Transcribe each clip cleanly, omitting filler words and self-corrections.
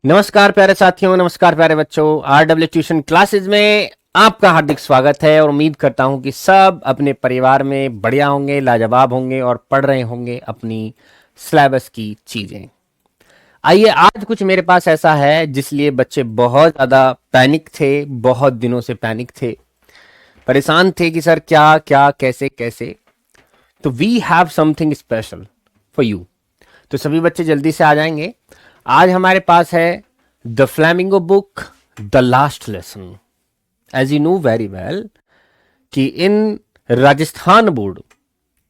नमस्कार प्यारे साथियों, नमस्कार प्यारे बच्चों। RW ट्यूशन क्लासेस में आपका हार्दिक स्वागत है और उम्मीद करता हूं कि सब अपने परिवार में बढ़िया होंगे, लाजवाब होंगे और पढ़ रहे होंगे अपनी सिलेबस की चीजें। आइए, आज कुछ मेरे पास ऐसा है जिसलिए बच्चे बहुत ज़्यादा पैनिक थे, बहुत दिनों से पैनिक थे, परेशान थे कि सर क्या क्या कैसे कैसे। तो we have something special for you. तो सभी बच्चे जल्दी से आ जाएंगे। आज हमारे पास है the flamingo book, the last lesson. As you know very well कि in Rajasthan board,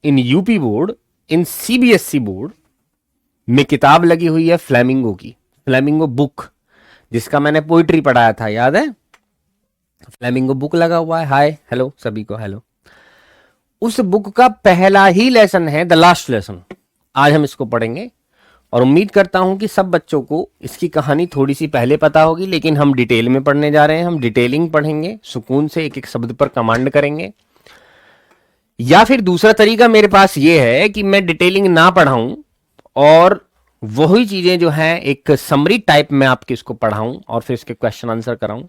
in UP board, in CBSE board में किताब लगी हुई है फ्लैमिंगो की, फ्लैमिंगो बुक, जिसका मैंने पोइट्री पढ़ाया था, याद है? फ्लैमिंगो बुक लगा हुआ है। हाय, हेलो सभी को, हेलो। उस बुक का पहला ही लेसन है द लास्ट लेसन। आज हम इसको पढ़ेंगे और उम्मीद करता हूं कि सब बच्चों को इसकी कहानी थोड़ी सी पहले पता होगी, लेकिन हम डिटेल में पढ़ने जा रहे हैं। हम डिटेलिंग पढ़ेंगे, सुकून से एक एक शब्द पर कमांड करेंगे। या फिर दूसरा तरीका मेरे पास ये है कि मैं डिटेलिंग ना पढ़ाऊं और वही चीजें जो हैं एक समरी टाइप में आपके इसको पढ़ाऊं और फिर इसके क्वेश्चन आंसर कराऊं।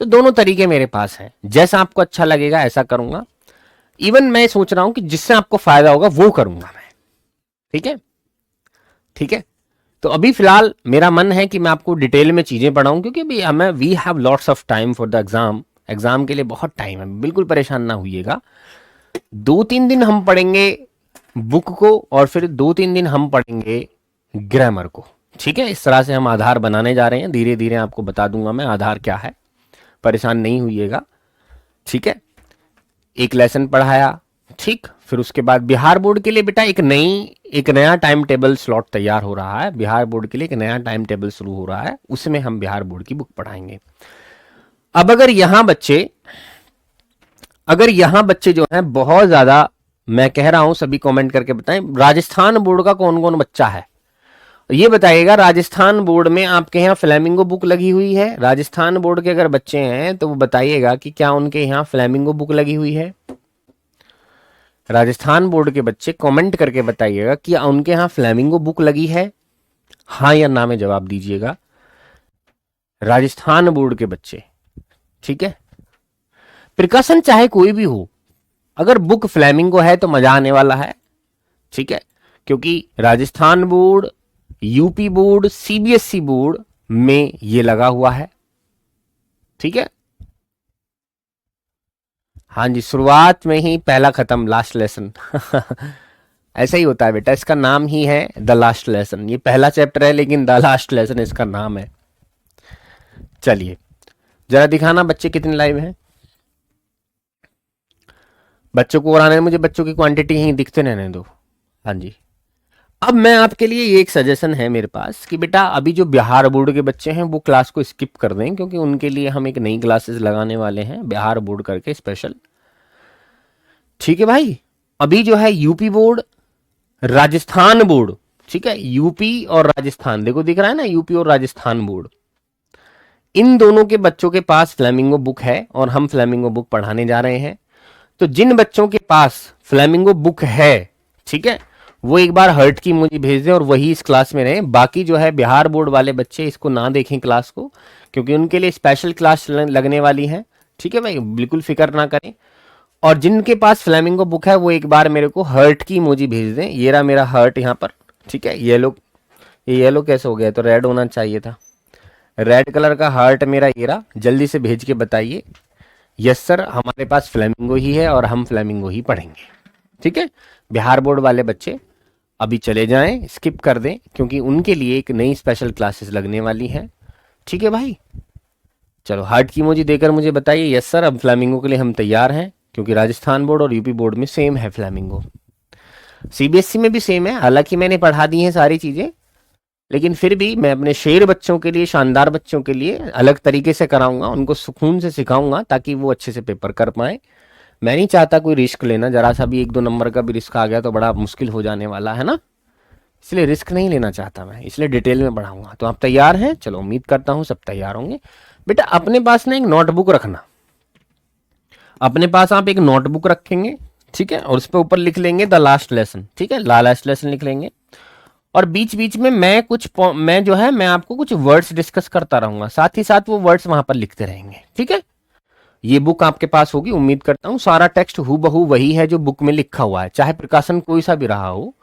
तो दोनों तरीके मेरे पास हैं, जैसा आपको अच्छा लगेगा ऐसा करूंगा। इवन मैं सोच रहा हूं कि जिससे आपको फायदा होगा वो करूंगा मैं। ठीक है, ठीक है। तो अभी फिलहाल मेरा मन है कि मैं आपको डिटेल में चीजें पढ़ाऊं, क्योंकि अभी हमें we have lots of time for the exam. Exam के लिए बहुत टाइम है, बिल्कुल परेशान ना होइएगा। 2-3 दिन हम पढ़ेंगे बुक को और फिर 2-3 दिन हम पढ़ेंगे ग्रामर को। ठीक है, इस तरह से हम आधार बनाने जा रहे हैं। धीरे धीरे आपको बता दूंगा मैं आधार क्या है, परेशान नहीं होइएगा। ठीक है, एक लेसन पढ़ाया, ठीक। फिर उसके बाद बिहार बोर्ड के लिए बेटा एक नया टाइम टेबल स्लॉट तैयार हो रहा है। बिहार बोर्ड के लिए एक नया टाइम टेबल शुरू हो रहा है, उसमें हम बिहार बोर्ड की बुक पढ़ाएंगे। अब अगर यहां बच्चे जो हैं बहुत ज्यादा, मैं कह रहा हूं सभी कमेंट करके बताएं, राजस्थान बोर्ड का कौन कौन बच्चा है ये बताइएगा। राजस्थान बोर्ड में आपके यहाँ फ्लैमिंगो बुक लगी हुई है? राजस्थान बोर्ड के अगर बच्चे हैं तो वो बताइएगा कि क्या उनके यहाँ फ्लैमिंगो बुक लगी हुई है। राजस्थान बोर्ड के बच्चे कमेंट करके बताइएगा कि उनके यहाँ फ्लैमिंगो बुक लगी है, हाँ या ना में जवाब दीजिएगा। राजस्थान बोर्ड के बच्चे, ठीक है। प्रिकॉशन चाहे कोई भी हो, अगर बुक फ्लैमिंगो है तो मजा आने वाला है। ठीक है, क्योंकि Rajasthan board, UP board, CBSE board में ये लगा हुआ है। ठीक है, हाँ जी, शुरुआत में ही पहला खत्म, लास्ट लेसन। ऐसा ही होता है बेटा, इसका नाम ही है द लास्ट लेसन। ये पहला चैप्टर है लेकिन द लास्ट लेसन इसका नाम है। चलिए जरा दिखाना बच्चे कितने लाइव हैं। बच्चों को और आने, मुझे बच्चों की क्वांटिटी ही दिखते रहने दो। हाँ जी, अब मैं आपके लिए ये एक सजेशन है मेरे पास कि बेटा अभी जो बिहार बोर्ड के बच्चे हैं वो क्लास को स्किप कर दें, क्योंकि उनके लिए हम एक नई क्लासेस लगाने वाले हैं बिहार बोर्ड करके स्पेशल। ठीक है भाई, अभी जो है यूपी बोर्ड, राजस्थान बोर्ड, ठीक है, यूपी और राजस्थान, देखो दिख रहा है ना, यूपी और राजस्थान बोर्ड, इन दोनों के बच्चों के पास फ्लैमिंगो बुक है और हम फ्लैमिंगो बुक पढ़ाने जा रहे हैं। तो जिन बच्चों के पास फ्लैमिंगो बुक है, ठीक है, वो एक बार हर्ट की मुझे भेज दें और वही इस क्लास में रहे। बाकी जो है बिहार बोर्ड वाले बच्चे इसको ना देखें क्लास को, क्योंकि उनके लिए स्पेशल क्लास लगने वाली है। ठीक है भाई, बिल्कुल फिक्र ना करें। और जिनके पास फ्लैमिंगो बुक है वो एक बार मेरे को हर्ट की इमोजी भेज दें। ये रहा मेरा हर्ट यहाँ पर, ठीक है। ये येलो कैसे हो गया, तो रेड होना चाहिए था। रेड कलर का हार्ट मेरा ये रहा, जल्दी से भेज के बताइए यस सर हमारे पास फ्लैमिंगो ही है और हम फ्लैमिंगो ही पढ़ेंगे। ठीक है, बिहार बोर्ड वाले बच्चे अभी चले जाएं, स्किप कर दें, क्योंकि उनके लिए एक नई स्पेशल क्लासेस लगने वाली हैं। ठीक है भाई, चलो हार्ट की इमोजी देकर मुझे बताइए यस सर अब फ्लैमिंगो के लिए हम तैयार हैं, क्योंकि राजस्थान बोर्ड और यूपी बोर्ड में सेम है फ्लैमिंगो। सीबीएसई में भी सेम है, हालांकि मैंने पढ़ा दी हैं सारी चीजें, लेकिन फिर भी मैं अपने शेर बच्चों के लिए, शानदार बच्चों के लिए अलग तरीके से कराऊंगा, उनको सुकून से सिखाऊंगा ताकि वो अच्छे से पेपर कर पाए। मैं नहीं चाहता कोई रिस्क लेना, जरा सा भी 1-2 नंबर का भी रिस्क आ गया तो बड़ा मुश्किल हो जाने वाला है ना, इसलिए रिस्क नहीं लेना चाहता मैं, इसलिए डिटेल में पढ़ाऊंगा। तो आप तैयार हैं? चलो उम्मीद करता हूँ सब तैयार होंगे। बेटा अपने पास ना एक नोटबुक रखना, अपने पास आप एक नोटबुक रखेंगे, ठीक है, और उस पर ऊपर लिख लेंगे द लास्ट लेसन। ठीक है, लास्ट लेसन लिख लेंगे और बीच बीच में मैं जो है मैं आपको कुछ वर्ड्स डिस्कस करता रहूंगा, साथ ही साथ वो वर्ड्स वहां पर लिखते रहेंगे, ठीक है। ये बुक आपके पास होगी, उम्मीद करता हूं सारा टेक्स्ट हूबहू वही है जो बुक में लिखा हुआ है, चाहे प्रकाशन कोई सा भी रहा हो,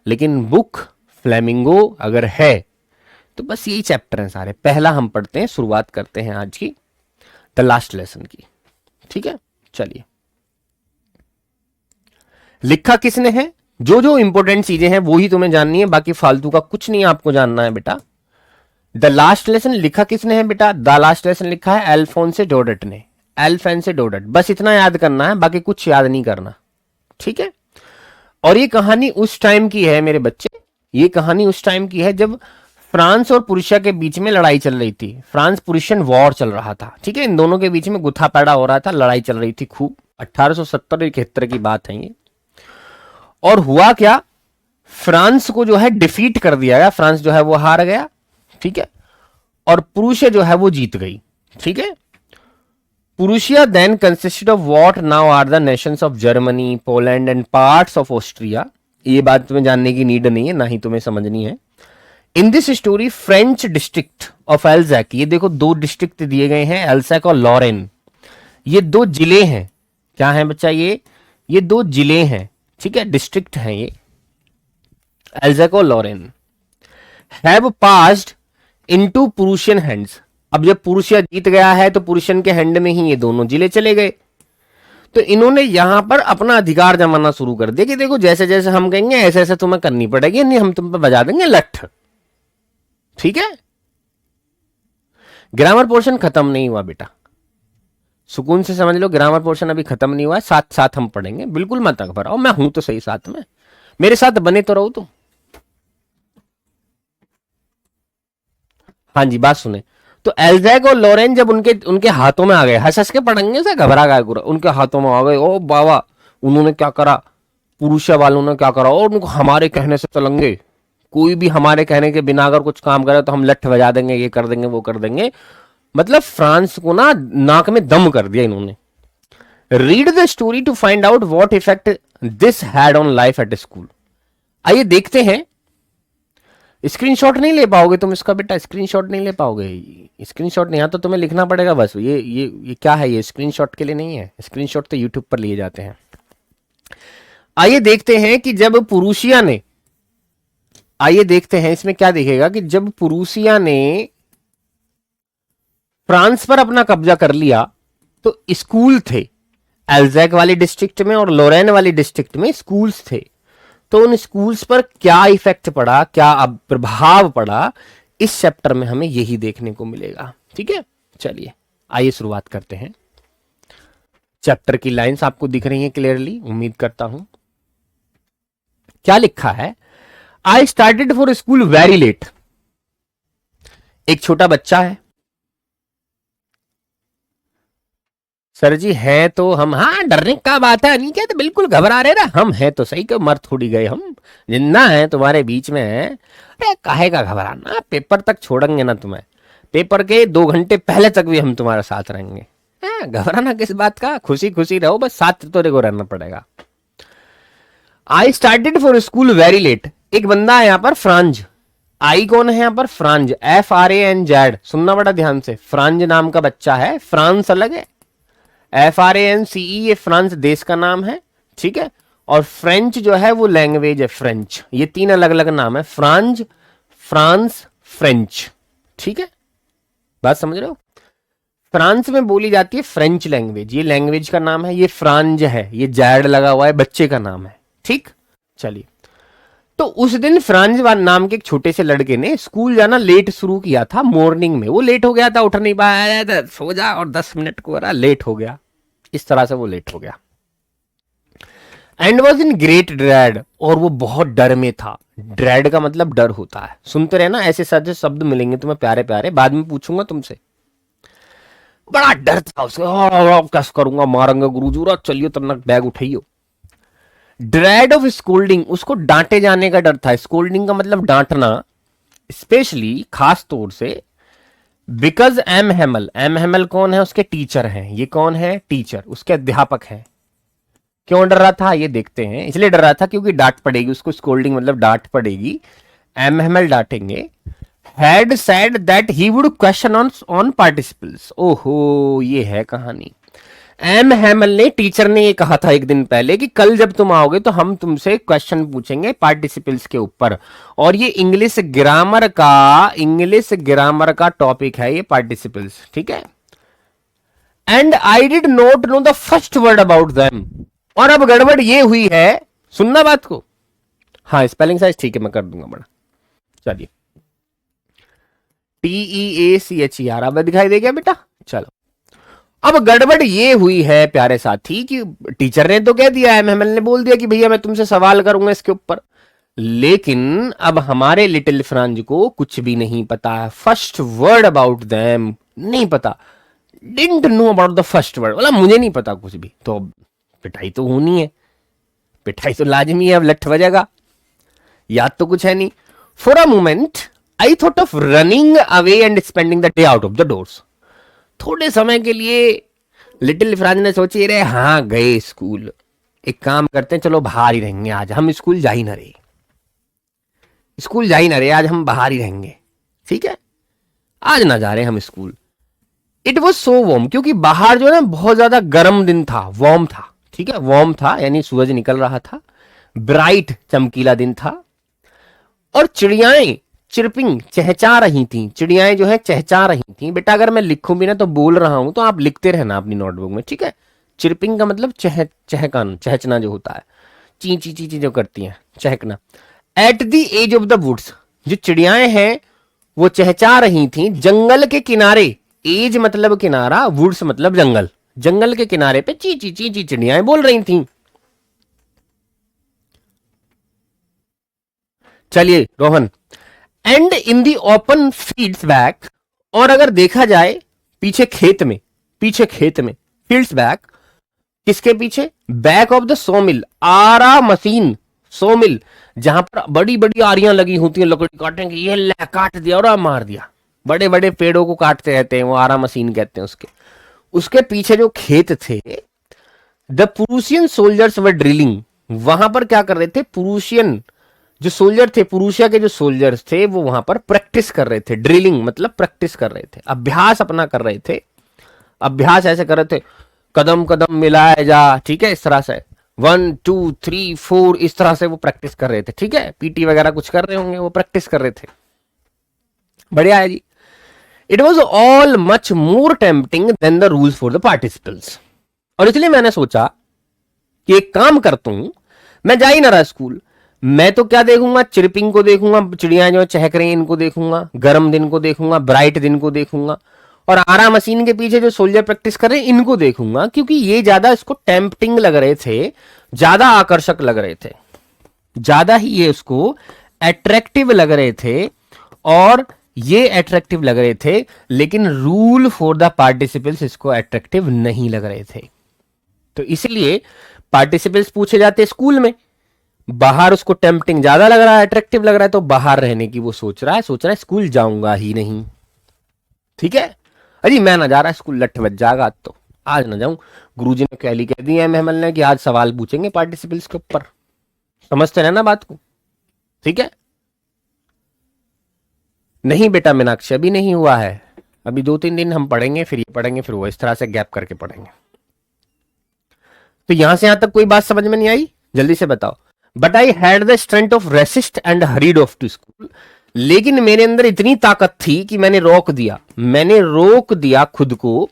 लेकिन बुक फ्लेमिंगो अगर है तो बस यही चैप्टर हैं सारे। पहला हम पढ़ते हैं, शुरुआत करते हैं आज की द लास्ट लेसन की, ठीक है। चलिए, लिखा किसने है, जो जो इंपॉर्टेंट चीजें हैं वो ही तुम्हें जाननी है, बाकी फालतू का कुछ नहीं आपको जानना है बेटा। द लास्ट लेसन लिखा किसने है बेटा, द लास्ट लेसन लिखा है अल्फोंसे डोडट ने, अल्फोंसे डोडट, बस इतना याद करना है, बाकी कुछ याद नहीं करना, ठीक है। और ये कहानी उस टाइम की है मेरे बच्चे, ये कहानी उस टाइम की है जब फ्रांस और पुरुषिया के बीच में लड़ाई चल रही थी, फ्रांस पुरुषियन वॉर चल रहा था, ठीक है। इन दोनों के बीच में गुथा पैड़ा हो रहा था, लड़ाई चल रही थी खूब, 1870-71 की बात है ये। और हुआ क्या, फ्रांस को जो है डिफीट कर दिया गया, फ्रांस जो है वो हार गया, ठीक है, और प्रूशिया जो है वो जीत गई, ठीक है। Prussia then consisted of what now are the nations of Germany, Poland and parts of Austria. ये बात तुम्हें जानने की नीड नहीं है, ना ही तुम्हें समझनी है। In this story French district of Alsace, ये देखो दो डिस्ट्रिक्ट दिए गए हैं, एल्जैक और लॉरेन, ये दो जिले हैं। क्या है बच्चा, ये दो जिले हैं, ठीक है, डिस्ट्रिक्ट हैं ये, एल्जैक और Lorraine, have passed into Prussian hands. अब जब प्रूशिया जीत गया है तो प्रूशियन के हैंड में ही ये दोनों जिले चले गए, तो इन्होंने यहां पर अपना अधिकार जमाना शुरू कर दिया कि देखो जैसे जैसे हम कहेंगे ऐसे ऐसे तुम्हें करनी पड़ेगी, नहीं हम तुम पे बजा देंगे लठ, ठीक है। ग्रामर पोर्शन खत्म नहीं हुआ बेटा, सुकून से समझ लो, ग्रामर पोर्शन अभी खत्म नहीं हुआ है, साथ साथ हम पढ़ेंगे, बिल्कुल मत घबराओ, मैं हूं तो सही साथ में, मेरे साथ बने तो रहो तुम। हाँ जी, बात सुने, तो एल्जैक और लॉरेन जब उनके हाथों में आ गए, हंस हंस के पढ़ेंगे से, घबरा गए पूरा, उनके हाथों में आ गए, ओ बाबा उन्होंने क्या करा, पुरुषा वालों ने क्या करा, और उनको हमारे कहने से चलेंगे, कोई भी हमारे कहने के बिना अगर कुछ काम करे तो हम लठ बजा देंगे, ये कर देंगे वो कर देंगे, मतलब फ्रांस को ना नाक में दम कर दिया इन्होंने। Read the story to find out what effect this had on life at school. आइए देखते हैं, स्क्रीनशॉट नहीं ले पाओगे तुम इसका बेटा, स्क्रीनशॉट नहीं ले पाओगे, स्क्रीनशॉट नहीं, तो तुम्हें लिखना पड़ेगा बस, ये क्या है, ये स्क्रीनशॉट के लिए नहीं है, स्क्रीनशॉट तो यूट्यूब पर लिए जाते हैं। आइए देखते हैं कि जब पुरुषिया ने, आइए देखते हैं इसमें क्या दिखेगा कि जब पुरुषिया ने फ्रांस पर अपना कब्जा कर लिया तो स्कूल थे, एल्जैक वाली डिस्ट्रिक्ट में और लोरेन वाली डिस्ट्रिक्ट में स्कूल्स थे, तो उन स्कूल्स पर क्या इफेक्ट पड़ा, क्या प्रभाव पड़ा, इस चैप्टर में हमें यही देखने को मिलेगा, ठीक है। चलिए आइए शुरुआत करते हैं। चैप्टर की लाइंस आपको दिख रही हैं क्लियरली, उम्मीद करता हूं। क्या लिखा है, I started for school very late. एक छोटा बच्चा है, सर जी है तो हम, हाँ डरने का बात है नहीं, क्या तो बिल्कुल घबरा रहे ना, हम हैं तो सही, क्यों मर थोड़ी गए, हम जिंदा हैं तुम्हारे बीच में है, अरे काहे का घबराना, पेपर तक छोड़ेंगे ना तुम्हें, पेपर के 2 घंटे पहले तक भी हम तुम्हारे साथ रहेंगे, घबराना किस बात का, खुशी खुशी रहो, बस साथ तो देखो रहना पड़ेगा। I started for school very late, एक बंदा है यहाँ पर फ्रांज, आई कौन है यहाँ पर, फ्रांज, FRANZ, सुनना बड़ा ध्यान से, फ्रांज नाम का बच्चा है, फ्रांस अलग है, FRANCE ये फ्रांस देश का नाम है, ठीक है, और फ्रेंच जो है वो लैंग्वेज है, फ्रेंच, ये 3 अलग अलग नाम है, फ्रांज, फ्रांस, फ्रेंच, ठीक है, बात समझ रहे हो। फ्रांस में बोली जाती है फ्रेंच लैंग्वेज, ये लैंग्वेज का नाम है, ये फ्रांज है, ये जैड लगा हुआ है, बच्चे का नाम है, ठीक। चलिए, तो उस दिन फ्रांज नाम के एक छोटे से लड़के ने स्कूल जाना लेट शुरू किया था, मॉर्निंग में वो लेट हो गया था, उठ नहीं पाया था, सो जा और 10 मिनट को लेट हो गया, इस तरह से वो लेट हो गया। And was in great dread, और वो बहुत डर में था, ड्रेड का मतलब डर होता है, सुनते रहना, ऐसे सारे शब्द मिलेंगे तुम्हें प्यारे प्यारे, बाद में पूछूंगा तुमसे। बड़ा डर था उसको, कैसे करूंगा, मारेंगे गुरुजी, चलिए तब तक बैग उठाइयो। ड्रेड ऑफ स्कोल्डिंग, उसको डांटे जाने का डर था, स्कोल्डिंग का मतलब डांटना, स्पेशली खास तौर से, बिकॉज एम हेमल कौन है, उसके टीचर हैं, ये कौन है, टीचर, उसके अध्यापक हैं। क्यों डर रहा था ये देखते हैं, इसलिए डर रहा था क्योंकि डांट पड़ेगी उसको, स्कोल्डिंग मतलब डांट पड़ेगी, एम डांटेंगे, had said that he would question on participles. ओहो, ये है कहानी। एम हैमल ने, टीचर ने ये कहा था एक दिन पहले कि कल जब तुम आओगे तो हम तुमसे क्वेश्चन पूछेंगे पार्टिसिपल्स के ऊपर, और ये इंग्लिश ग्रामर का टॉपिक है ये पार्टिसिपल्स, ठीक है। And I did not know the first word about them. और अब गड़बड़ ये हुई है, सुनना बात को। हाँ, स्पेलिंग साइज ठीक है, मैं कर दूंगा बड़ा। चलिए, TEACHER अब दिखाई दे गया बेटा। चलो, अब गड़बड़ ये हुई है प्यारे साथी कि टीचर ने तो कह दिया, एमएमएल ने बोल दिया कि भैया मैं तुमसे सवाल करूंगा इसके ऊपर, लेकिन अब हमारे लिटिल फ्रांज को कुछ भी नहीं पता है। फर्स्ट वर्ड अबाउट देम नहीं पता, didn't know about the first word, बोला मुझे नहीं पता कुछ भी। तो पिटाई तो होनी है, पिटाई तो लाजमी है, अब लठ बजेगा, याद तो कुछ है नहीं। For a moment I thought of running away and spending the day out of the doors. थोड़े समय के लिए लिटिल फ्रांज ने सोचे, रहे हाँ गए स्कूल, एक काम करते हैं, चलो बाहर ही रहेंगे आज, हम स्कूल जा ही ना रहे, स्कूल जा ही ना रहे, आज हम बाहर ही रहेंगे, ठीक है, आज ना जा रहे हम school. It was so warm, क्योंकि बाहर जो है ना बहुत ज्यादा गर्म दिन था, वार्म था, ठीक है, वार्म था यानी सूरज निकल रहा था, ब्राइट चमकीला दिन था, और चिड़ियाएं चिरपिंग चहचा रही थी, चिड़ियाएं जो है चहचा रही थी। बेटा अगर मैं लिखूं भी ना तो बोल रहा हूं तो आप लिखते रहना अपनी नोटबुक में, ठीक है। चिरपिंग का मतलब चहकान, चहचना जो होता है, ची ची ची ची जो करती हैं, चहकना। At the edge of the woods, जो चिड़ियाएं हैं वो चहचा रही थी जंगल के किनारे। एज मतलब किनारा, वुड्स मतलब जंगल, जंगल के किनारे पे ची ची ची ची चिड़ियाएं बोल रही थी। चलिए Rohan, and in the open fields back, और अगर देखा जाए पीछे खेत में, पीछे खेत में, फील्ड्स बैक, किसके पीछे, बैक ऑफ द सोमिल, आरा मशीन, सोमिल जहां पर बड़ी बड़ी आरियां लगी होती हैं लकड़ी काटने की, ये ले काट दिया और मार दिया, बड़े बड़े पेड़ों को काटते रहते हैं, वो आरा मशीन कहते हैं उसके। उसके पीछे जो खेत थे, द पुरुषियन सोल्जर्स वर ड्रिलिंग, वहां पर क्या कर रहे थे, पुरुषियन जो सोल्जर थे, पुरुषिया के जो सोल्जर्स थे वो वहां पर प्रैक्टिस कर रहे थे। ड्रिलिंग मतलब प्रैक्टिस कर रहे थे, अभ्यास अपना कर रहे थे। अभ्यास ऐसे कर रहे थे, कदम कदम मिलाए जा, ठीक है, इस तरह से 1 2 3 4 इस तरह से वो प्रैक्टिस कर रहे थे, ठीक है। पीटी वगैरह कुछ कर रहे होंगे, वो प्रैक्टिस कर रहे थे, बढ़िया है जी। It was all much more tempting than the rules for the participles. और इसलिए मैंने सोचा कि एक काम करता हूं, मैं जा ही ना रहा स्कूल, मैं तो क्या देखूंगा, चिरपिंग को देखूंगा, चिड़िया जो चहक रही हैं इनको देखूंगा, गर्म दिन को देखूंगा, ब्राइट दिन को देखूंगा, और आरा मशीन के पीछे जो सोल्जर प्रैक्टिस कर रहे हैं इनको देखूंगा, क्योंकि ये ज्यादा इसको टेम्पटिंग लग रहे थे, ज्यादा आकर्षक लग रहे थे, ज्यादा ही ये उसको अट्रैक्टिव लग रहे थे, और ये अट्रैक्टिव लग रहे थे, लेकिन रूल फॉर द पार्टिसिपल्स इसको अट्रैक्टिव नहीं लग रहे थे। तो इसलिए पार्टिसिपल्स पूछे जाते स्कूल में, बाहर उसको टेम्पटिंग ज्यादा लग रहा है, अट्रैक्टिव लग रहा है, तो बाहर रहने की वो सोच रहा है स्कूल जाऊंगा ही नहीं, ठीक है। अजी मैं ना जा रहा स्कूल, लठ बज जाएगा तो आज ना जाऊं, गुरुजी ने कह दी है महमल ने कि आज सवाल पूछेंगे पार्टिसिपल्स के ऊपर, समझते रहना बात को, ठीक है। नहीं बेटा मीनाक्षी अभी नहीं हुआ है, अभी 2-3 दिन हम पढ़ेंगे, फिर ये पढ़ेंगे, फिर वो, इस तरह से गैप करके पढ़ेंगे। तो यहां से यहां तक कोई बात समझ में नहीं आई, जल्दी से बताओ। But I had the strength of resist and hurried off to school, लेकिन मेरे अंदर इतनी ताकत थी कि मैंने रोक दिया खुद को,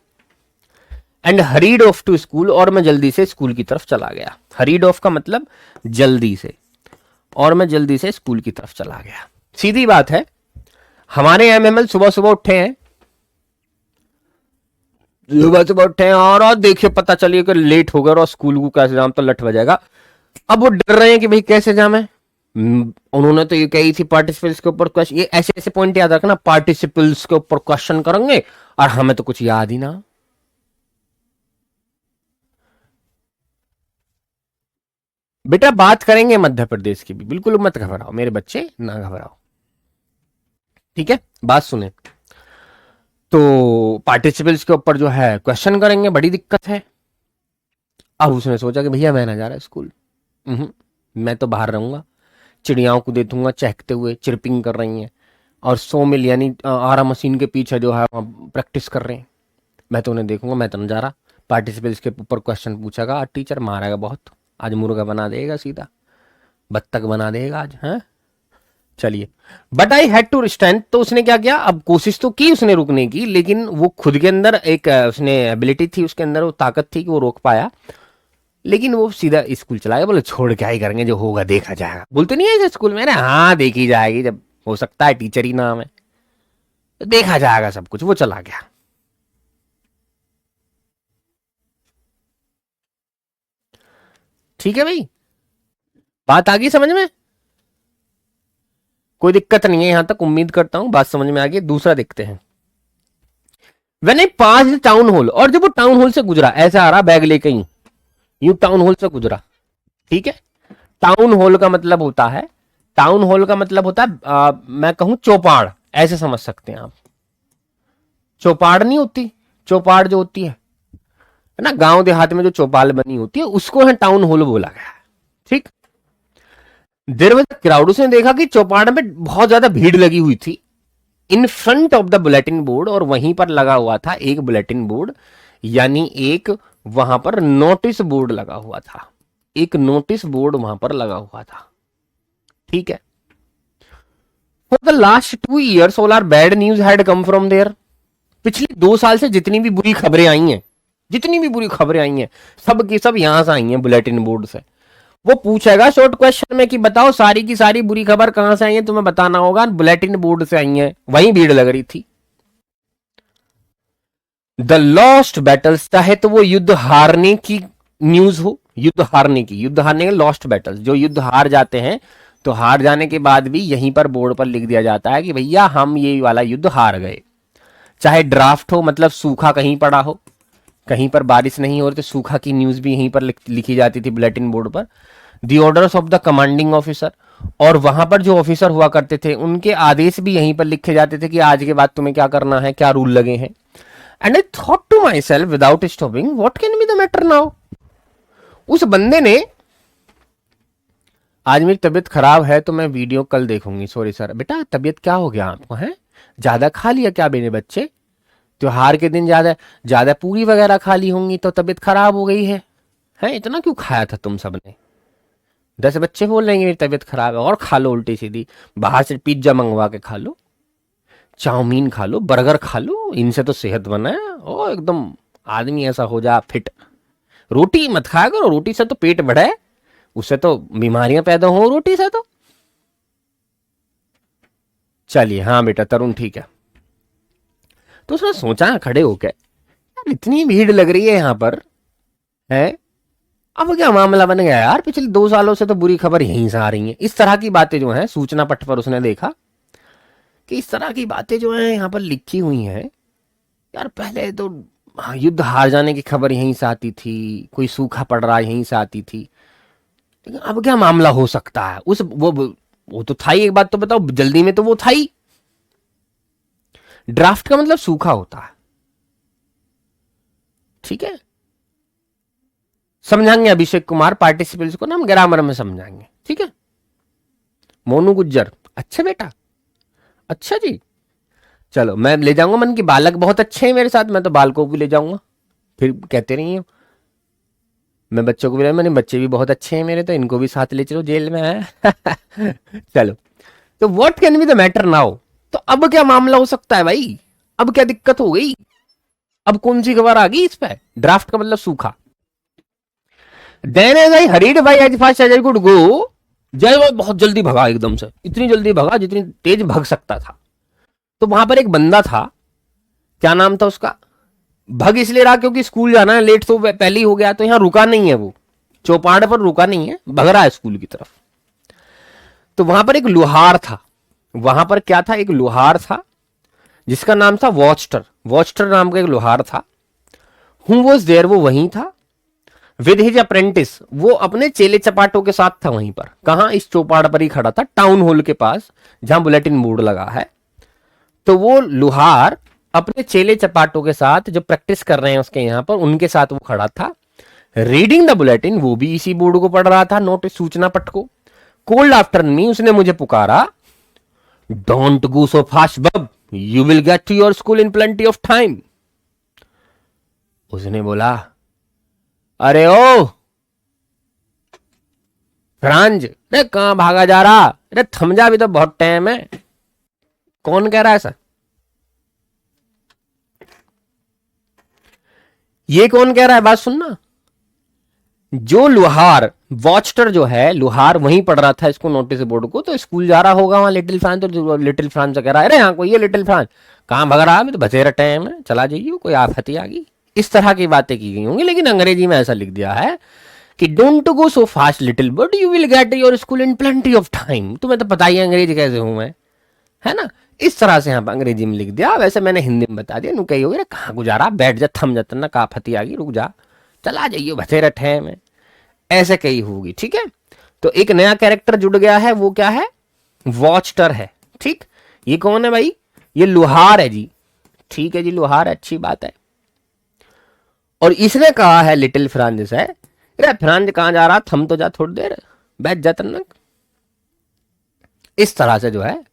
and hurried off to school, और मैं जल्दी से स्कूल की तरफ चला गया। हरीड ऑफ का मतलब जल्दी से, और मैं जल्दी से स्कूल की तरफ चला गया। सीधी बात है, हमारे एमएमएल सुबह सुबह उठे हैं, और देखिए पता चलिए कि लेट हो गया और स्कूल को कैसे जाम, तो लठ बजाएगा। अब वो डर रहे हैं कि भाई कैसे जामे, उन्होंने तो ये कही थी पार्टिसिपल्स के ऊपर क्वेश्चन, ये ऐसे ऐसे पॉइंट याद रखना, पार्टिसिपल्स के ऊपर क्वेश्चन करेंगे, और हमें तो कुछ याद ही ना। बेटा बात करेंगे मध्य प्रदेश की भी, बिल्कुल मत घबराओ मेरे बच्चे, ना घबराओ, ठीक है। बात सुने, तो पार्टिसिपल्स के ऊपर जो है क्वेश्चन करेंगे, बड़ी दिक्कत है। अब उसने सोचा कि भैया मैं ना जा रहा स्कूल, मैं तो बाहर रहूंगा, चिड़ियाओं को देखूंगा चहकते हुए, चिरपिंग कर रही हैं, और 100 मील यानी आरा मशीन के पीछे जो है वहाँ प्रैक्टिस कर रहे हैं। मैं तो उन्हें देखूंगा, मैं तो नहीं जा रहा। पार्टिसिपेंट्स के ऊपर क्वेश्चन पूछेगा, आज टीचर मारेगा बहुत, आज मुर्गा बना देगा, सीधा बत्तख बना देगा आज, हैं। चलिए, but I had to stand. तो उसने क्या किया, अब कोशिश तो की उसने रुकने की, लेकिन वो खुद के अंदर एक उसने एबिलिटी थी, उसके अंदर वो ताकत थी कि वो रोक पाया। लेकिन वो सीधा स्कूल चला गया। बोले छोड़ क्या ही करेंगे, जो होगा देखा जाएगा। बोलते नहीं है स्कूल में, हाँ देखी जाएगी, जब हो सकता है टीचर ही नाम है तो देखा जाएगा सब कुछ। वो चला गया। ठीक है भाई, बात आ गई समझ में? कोई दिक्कत नहीं है यहां तक, उम्मीद करता हूं बात समझ में आ गई। दूसरा देखते हैं। When I passed town hall, और जब वो टाउन हॉल से गुजरा, ऐसा आ रहा बैग लेके ही यूं टाउन हॉल से गुजरा। ठीक है, टाउन हॉल का मतलब होता है, टाउन हॉल का मतलब होता है मैं कहूं चौपाड़, ऐसे समझ सकते हैं आप। चौपाड़ नहीं होती, चौपाड़ जो होती है ना गांव देहात में, जो चौपाल बनी होती है उसको है टाउन हॉल बोला गया है। ठीक, देर वॉज क्राउड। उसने देखा कि चौपाड़ में बहुत ज्यादा भीड़ लगी हुई थी in front of the bulletin board, और वहीं पर लगा हुआ था एक बुलेटिन बोर्ड, यानी एक वहां पर नोटिस बोर्ड लगा हुआ था, एक नोटिस बोर्ड वहां पर लगा हुआ था। ठीक है, for the last 2 years all our bad news had come from there. पिछले 2 साल से जितनी भी बुरी खबरें आई हैं, जितनी भी बुरी खबरें आई हैं, सब की सब यहां से आई हैं, बुलेटिन बोर्ड से। वो पूछेगा शॉर्ट क्वेश्चन में कि बताओ सारी की सारी बुरी खबर कहां से आई है, तुम्हें बताना होगा। बुलेटिन बोर्ड से आई है, वहीं भीड़ लग रही थी। द लॉस्ट बैटल्स, चाहे तो वो युद्ध हारने की न्यूज हो, युद्ध हारने की, युद्ध हारने के लॉस्ट बैटल्स, जो युद्ध हार जाते हैं तो हार जाने के बाद भी यहीं पर बोर्ड पर लिख दिया जाता है कि भैया हम ये वाला युद्ध हार गए। चाहे ड्राफ्ट हो, मतलब सूखा कहीं पड़ा हो, कहीं पर बारिश नहीं हो रही तो सूखा की न्यूज भी यहीं पर लिखी जाती थी बुलेटिन बोर्ड पर। दी orders of the commanding officer, और वहां पर जो ऑफिसर हुआ करते थे उनके आदेश भी यहीं पर लिखे जाते थे कि आज के बाद तुम्हें क्या करना है, क्या रूल लगे हैं। And I thought to myself without stopping, what can be the matter now. उस बंदे ने, आज मेरी तबीयत खराब है तो मैं वीडियो कल देखूंगी। Sorry sir. बेटा तबीयत क्या हो गया आपको, है ज्यादा खा लिया क्या मेरे बच्चे? त्योहार के दिन ज्यादा ज्यादा पूरी वगैरह खा ली होंगी तो तबीयत खराब हो गई है। इतना क्यों खाया था तुम सबने? 10 बच्चे बोल रहे हैं मेरी तबीयत खराब है, और खा लो उल्टी सीधी, बाहर से पिज्जा मंगवा के खा लो, चाउमीन खा लो, बर्गर खा लो, इनसे तो सेहत बना है और एकदम आदमी ऐसा हो जा फिट। रोटी मत खाया करो, रोटी से तो पेट बढ़े, उससे तो बीमारियां पैदा हो रोटी से तो। चलिए, हाँ बेटा तरुण ठीक है। तो उसने सोचा खड़े होकर, यार इतनी भीड़ लग रही है यहां पर, है अब क्या मामला बन गया यार, पिछले 2 सालों से तो बुरी खबर यहीं से आ रही है। इस तरह की बातें जो हैं सूचना पट पर उसने देखा कि इस तरह की बातें जो हैं यहाँ पर लिखी हुई हैं। यार पहले तो युद्ध हार जाने की खबर यहीं से आती थी, कोई सूखा पड़ रहा यहीं से आती थी, लेकिन अब क्या मामला हो सकता है। उस वो तो था ही, एक बात तो बताओ, जल्दी में तो वो था ही। ड्राफ्ट का मतलब सूखा होता है। ठीक है, समझाएंगे अभिषेक कुमार पार्टिसिपेंट्स को ना, हम ग्रामर में समझाएंगे। ठीक है, मोनू गुज्जर, अच्छा बेटा, अच्छा जी, चलो मैं ले जाऊंगा। मन की बालक बहुत अच्छे हैं मेरे साथ, मैं तो बालकों को भी ले जाऊंगा, फिर कहते नहीं हो। मैं बच्चों को भी, मैंने बच्चे भी बहुत अच्छे हैं मेरे, तो इनको भी साथ ले चलो जेल में है। चलो, तो what can be the matter now. तो अब क्या मामला हो सकता है भाई, अब क्या दिक्कत हो गई, अब कौन सी खबर आ गई इस पे। ड्राफ्ट का मतलब सूखा। Then as I hurried by as fast as I could go, जय बहुत जल्दी भगा, एकदम से इतनी जल्दी भगा जितनी तेज भग सकता था। तो वहां पर एक बंदा था, क्या नाम था उसका, भग इसलिए रहा क्योंकि स्कूल जाना है, लेट तो पहले ही हो गया, तो यहां रुका नहीं है, वो चौपाड़ पर रुका नहीं है, भग रहा है स्कूल की तरफ। तो वहां पर एक लोहार था, वहां पर क्या था, एक लोहार था जिसका नाम था वॉचटर, वॉचटर नाम का एक लोहार था। हु वाज देयर, वो वहीं था, विद हिज अप्रेंटिस, वो अपने चेले चपाटों के साथ था वहीं पर। कहां, इस चौपाड़ पर ही खड़ा था, टाउन हॉल के पास जहां बुलेटिन बोर्ड लगा है। तो वो लोहार अपने चेले चपाटों के साथ जो प्रैक्टिस कर रहे हैं उसके यहां पर, उनके साथ वो खड़ा था। रीडिंग द बुलेटिन, वो भी इसी बोर्ड को पढ़ रहा था, नोटिस सूचना पट को। कोल्ड आफ्टरनून मी, उसने मुझे पुकारा, don't go so fast bub, you will get to your school in plenty of time. उसने बोला, अरे ओ फ्रांज, अरे कहां भागा जा रहा, अरे थम जा, अभी तो बहुत टाइम है। कौन कह रहा है ऐसा? ये कौन कह रहा है? बात सुनना। जो लुहार, वॉचटर जो है लुहार, वहीं पढ़ रहा था इसको नोटिस बोर्ड को, तो स्कूल जा रहा होगा वहां लिटिल फ्रांस, तो लिटिल फ्रांस से कह रहा है, अरे यहाँ कोई ये लिटिल फ्रांस कहां भाग रहा है, तो बचेरा टाइम है, चला जाइए, कोई आफत आ गई। इस तरह की बातें की गई होंगी, लेकिन अंग्रेजी में ऐसा लिख दिया है कि don't go so fast little bird, you will get your school in plenty of time. तुम्हें तो पता ही है अंग्रेजी कैसे हूं मैं, है ना। इस तरह से यहाँ पर अंग्रेजी में लिख दिया, वैसे मैंने हिंदी में बता दिया। नु कही होगी, कहाँ गुजारा, बैठ जा, थम जाता ना, कहा फती आ गई, रुक जा, चला जाइए, बथेरा ठहम है, ऐसे कही होगी। ठीक है, तो एक नया कैरेक्टर जुड़ गया है, वो क्या है? वॉचटर है। ठीक, ये कौन है भाई? ये लुहार है जी। ठीक है जी, लुहार है, अच्छी बात है। और इसने कहा है लिटिल फ्रांस है, अरे फ्रांस कहां जा रहा, थम तो जा थोड़ी देर, बैठ जा तनक। इस तरह से जो है,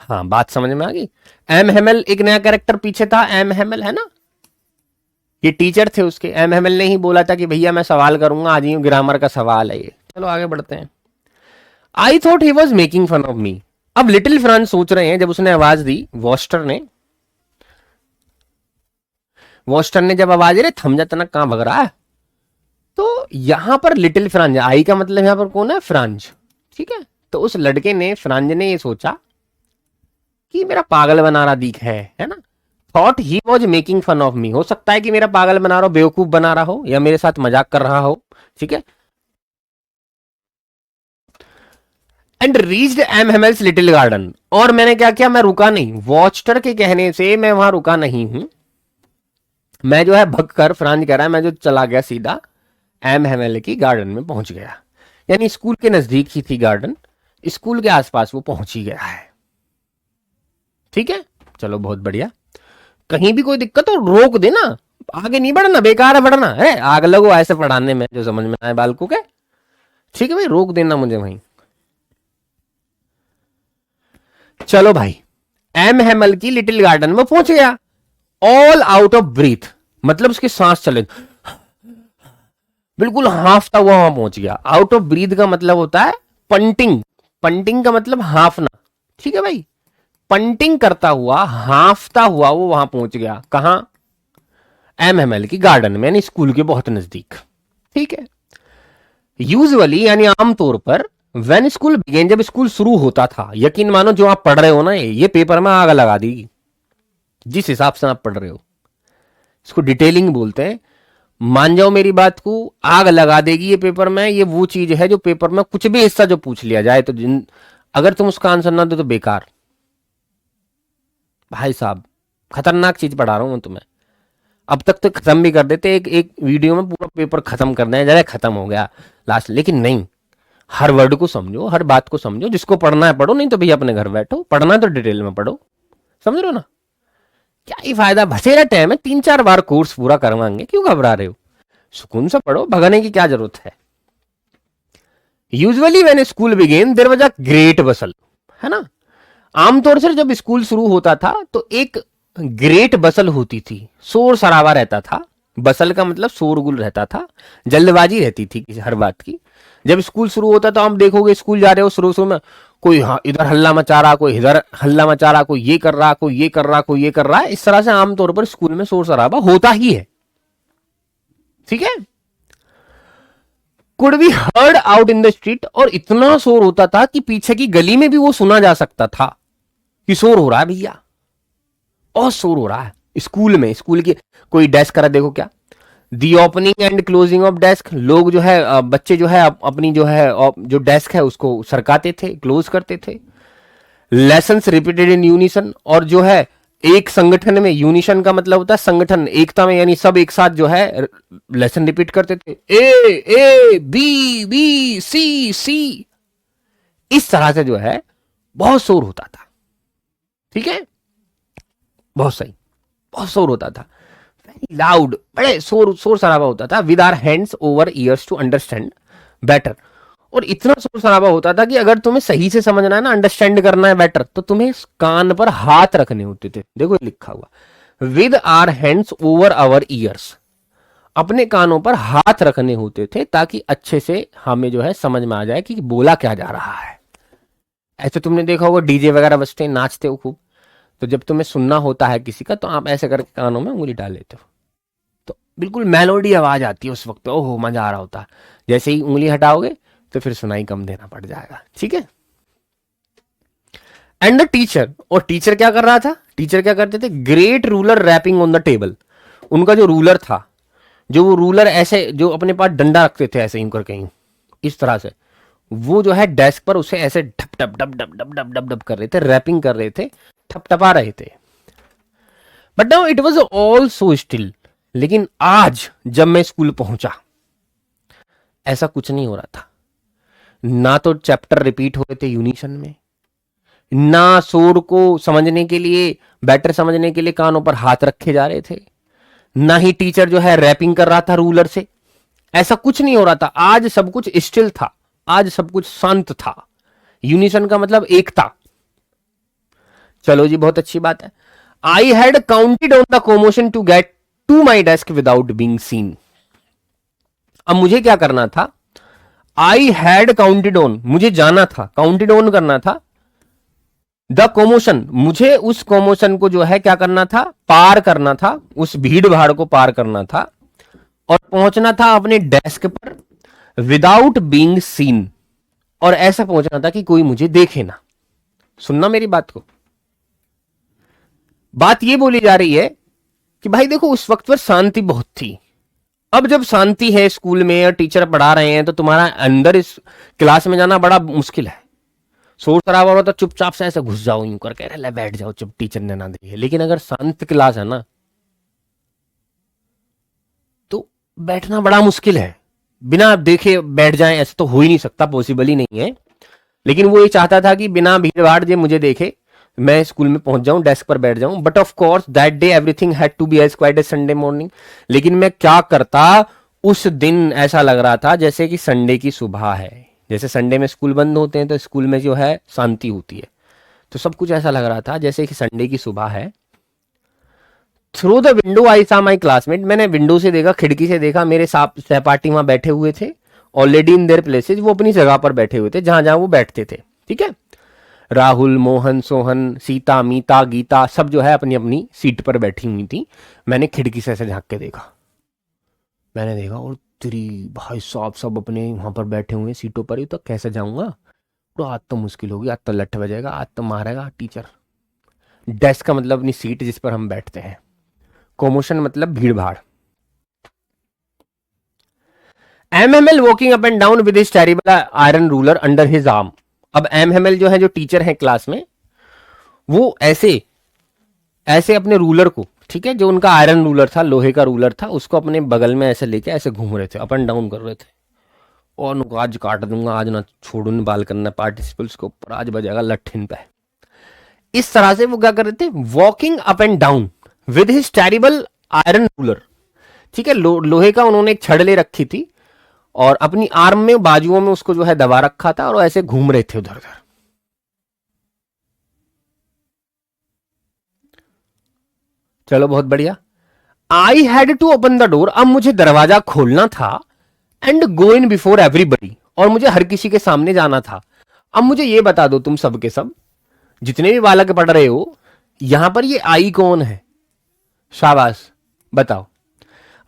हाँ बात समझ में आ गई। एम हेमल एक नया कैरेक्टर पीछे था, एम हेमल है ना, ये टीचर थे उसके। एम हेमल ने ही बोला था कि भैया मैं सवाल करूंगा, आज ही ग्रामर का सवाल है ये। चलो आगे बढ़ते हैं। I thought he was making fun of me. अब लिटिल फ्रांस सोच रहे हैं, जब उसने आवाज दी, वॉस्टर ने जब आवाज दी, थम जा तनक, कहां भग रहा है, तो यहां पर लिटिल फ्रांज, आई का मतलब यहां पर कौन है? फ्रांज। ठीक है, तो उस लड़के ने, फ्रांज ने ये सोचा कि मेरा पागल बना रहा दिख है ना। Thought he was making fun of me, हो सकता है कि मेरा पागल बना रहा हो, बेवकूफ बना रहा हो, या मेरे साथ मजाक कर रहा हो। ठीक है, and reached M Hamel's little garden, और मैंने क्या किया, मैं रुका नहीं। वॉचटर के कहने से मैं वहां रुका नहीं हूं, मैं जो है भग कर, फ्रांज कह रहा है, मैं जो चला गया सीधा एम हेमल की गार्डन में पहुंच गया। यानी स्कूल के नजदीक ही थी गार्डन, स्कूल के आसपास वो पहुंच ही गया है। ठीक है, चलो बहुत बढ़िया। कहीं भी कोई दिक्कत हो रोक देना, आगे नहीं बढ़ना, बेकार है बढ़ना है, आग लगो ऐसे पढ़ाने में जो समझ में आए बालकों के। ठीक है भाई, रोक देना मुझे वहीं। चलो भाई, एम हेमल की लिटिल गार्डन में पहुंच गया, ऑल आउट ऑफ ब्रीथ, मतलब उसकी सांस चले, बिल्कुल हाफता हुआ वहां पहुंच गया। आउट ऑफ ब्रीथ का मतलब होता है पंटिंग, पंटिंग का मतलब हाफना। ठीक है भाई, पंटिंग करता हुआ, हाफता हुआ वो वहां पहुंच गया। कहां? एम एम एल की गार्डन में, यानी स्कूल के बहुत नजदीक। ठीक है, यूजुअली यानी आमतौर पर, व्हेन स्कूल बिगेन, जब स्कूल शुरू होता था, यकीन मानो जो आप पढ़ रहे हो ना, ये पेपर में आग लगा देगी जिस हिसाब से आप पढ़ रहे हो। इसको डिटेलिंग बोलते हैं, मान जाओ मेरी बात को, आग लगा देगी ये पेपर में। ये वो चीज है जो पेपर में कुछ भी हिस्सा जो पूछ लिया जाए, तो अगर तुम उसका आंसर ना दो तो बेकार। भाई साहब, खतरनाक चीज पढ़ा रहा हूं मैं तुम्हें। अब तक तो खत्म भी कर देते, एक वीडियो में पूरा पेपर खत्म कर दें, जरा खत्म हो गया लास्ट, लेकिन नहीं, हर वर्ड को समझो, हर बात को समझो। जिसको पढ़ना है पढ़ो, नहीं तो भैया अपने घर बैठो, पढ़ना है तो डिटेल में पढ़ो। समझ रहे हो ना? क्या ही फायदा, बसेरा टाइम है, 3-4 बार कोर्स पूरा करवाएंगे, क्यों घबरा रहे हो? सुकून से पढ़ो, भगाने की क्या जरूरत है। Usually when school began there was a great bustle, है ना। आमतौर से जब स्कूल शुरू होता था तो एक ग्रेट बसल होती थी, शोर शराबा रहता था। बसल का मतलब शोरगुल रहता था, जल्दबाजी रहती थी किसी हर बात की। जब स्कूल शुरू होता तो आप देखोगे, स्कूल जा रहे हो, शुरू शुरू में कोई इधर हल्ला मचा रहा, कोई इधर हल्ला मचा रहा, कोई ये कर रहा, कोई ये कर रहा, कोई ये कर रहा है। इस तरह से आमतौर पर स्कूल में शोर शराबा होता ही है। ठीक है, could be heard out in the street, और इतना शोर होता था कि पीछे की गली में भी वो सुना जा सकता था कि शोर हो रहा है भैया, और शोर हो रहा है स्कूल में। स्कूल की कोई डेस्क करा, देखो क्या, the opening and closing of desk, लोग जो है, बच्चे जो है अपनी जो है जो डेस्क है उसको सरकाते थे, क्लोज करते थे। लेसन्स रिपीटेड इन यूनिसन, और जो है एक संगठन में, यूनिशन का मतलब होता है संगठन, एकता में, यानी सब एक साथ जो है लेसन रिपीट करते थे। ए बी बी सी सी, इस तरह से जो है बहुत शोर होता था। ठीक है, बहुत सही, बहुत शोर होता था, वेरी लाउड, बड़े शोर शराबा होता था। With our hands over ears to understand better, और इतना शोर शराबा होता था कि अगर तुम्हें सही से समझना है ना, अंडरस्टैंड करना है बेटर, तो तुम्हें इस कान पर हाथ रखने होते थे। देखो ये लिखा हुआ, with our hands over our ears, अपने कानों पर हाथ रखने होते थे ताकि अच्छे से हमें जो है समझ में आ जाए कि बोला क्या जा रहा है। ऐसे तुमने देखा होगा डीजे वगैरह बजते हैं, नाचते हो खूब, तो जब तुम्हें सुनना होता है किसी का तो आप ऐसे करके कानों में उंगली डाल लेते हो, तो बिल्कुल मेलोडी आवाज आती है उस वक्त, ओहो मजा आ रहा होता है। जैसे ही उंगली हटाओगे तो फिर सुनाई कम देना पड़ जाएगा, ठीक है। एंड द टीचर, और टीचर क्या कर रहा था, टीचर क्या करते थे, great ruler rapping on the table, उनका जो रूलर था, जो वो रूलर ऐसे जो अपने पास डंडा रखते थे ऐसे यूं करके यूं इस तरह से, वो जो है डेस्क पर उसे ऐसे ढप ढप ढप ढप ढप ढप ढप ढप कर रहे थे, रैपिंग कर रहे थे, ठपठपा रहे थे। But now it was all so still, लेकिन आज जब मैं स्कूल पहुंचा ऐसा कुछ नहीं हो रहा था। ना तो चैप्टर रिपीट हो रहे थे यूनिशन में, ना शोर को समझने के लिए, बेटर समझने के लिए कानों पर हाथ रखे जा रहे थे, ना ही टीचर जो है रैपिंग कर रहा था रूलर से। ऐसा कुछ नहीं हो रहा था। आज सब कुछ स्टिल था, आज सब कुछ शांत था। यूनिशन का मतलब एकता। चलो जी, बहुत अच्छी बात है। I had counted on the commotion to get to my desk without being seen. अब मुझे क्या करना था, आई हैड काउंटेड ऑन, मुझे जाना था, काउंटेड ऑन करना था, द कोमोशन, मुझे उस कोमोशन को जो है क्या करना था, पार करना था, उस भीड़ भाड़ को पार करना था और पहुंचना था अपने डेस्क पर विदाउट बीइंग सीन, और ऐसा पहुंचना था कि कोई मुझे देखे ना। सुनना मेरी बात को, बात यह बोली जा रही है कि भाई देखो उस वक्त पर शांति बहुत थी। अब जब शांति है स्कूल में और टीचर पढ़ा रहे हैं तो तुम्हारा अंदर इस क्लास में जाना बड़ा मुश्किल है। शोर शराबा हो तो चुपचाप से ऐसे घुस जाओ, यूं करके अरे बैठ जाओ चुप, टीचर ने ना देखे। लेकिन अगर शांत क्लास है ना तो बैठना बड़ा मुश्किल है। बिना देखे बैठ जाए ऐसा तो हो ही नहीं सकता, पॉसिबल ही नहीं है। लेकिन वो ये चाहता था कि बिना भीड़ भाड़ जे मुझे देखे मैं स्कूल में पहुंच जाऊं, डेस्क पर बैठ जाऊं। But of course that day everything had to be as quite as Sunday morning. लेकिन मैं क्या करता, उस दिन ऐसा लग रहा था जैसे कि संडे की सुबह है। जैसे संडे में स्कूल बंद होते हैं तो स्कूल में जो है शांति होती है, तो सब कुछ ऐसा लग रहा था जैसे कि संडे की सुबह है। थ्रू द विंडो आई सा माई क्लासमेट, मैंने विंडो से देखा, खिड़की से देखा, मेरे सहपाठी वहां बैठे हुए थे ऑलरेडी इन देयर प्लेसेज, वो अपनी जगह पर बैठे हुए थे जहां जहां वो बैठते थे, ठीक है। राहुल, मोहन, सोहन, सीता, मीता, गीता सब जो है अपनी अपनी सीट पर बैठी हुई थी। मैंने खिड़की से ऐसे झांक के देखा, मैंने देखा और तेरी भाई साहब सब अपने वहां पर बैठे हुए सीटों पर ही, तो कैसे जाऊंगा, तो आज तो मुश्किल होगी, आज तो लठ बजेगा, आज तो मारेगा टीचर। डेस्क का मतलब अपनी सीट जिस पर हम बैठते हैं, कोमोशन मतलब भीड़ भाड़। MML walking up and down with his terrible iron ruler under his arm. अब एमएमएल जो है, जो टीचर है क्लास में, वो ऐसे ऐसे अपने रूलर को, ठीक है, जो उनका आयरन रूलर था, लोहे का रूलर था, उसको अपने बगल में ऐसे लेके ऐसे घूम रहे थे, अप एंड डाउन कर रहे थे। और उनको आज काट दूंगा, आज ना छोड़ू बाल करना पार्टिसिपल्स के ऊपर, आज बजेगा लट्ठिन पे। इस तरह से वो क्या कर रहे थे, walking up and down with his terrible iron ruler, ठीक है। लोहे का उन्होंने एक छड़ ले रखी थी और अपनी आर्म में, बाजुओं में उसको जो है दबा रखा था, और ऐसे घूम रहे थे उधर उधर। चलो बहुत बढ़िया। I had to open the door, अब मुझे दरवाजा खोलना था, and go in before everybody, और मुझे हर किसी के सामने जाना था। अब मुझे ये बता दो तुम सब के सब, जितने भी बालक पढ़ रहे हो, यहां पर ये आई कौन है? शाबाश, बताओ।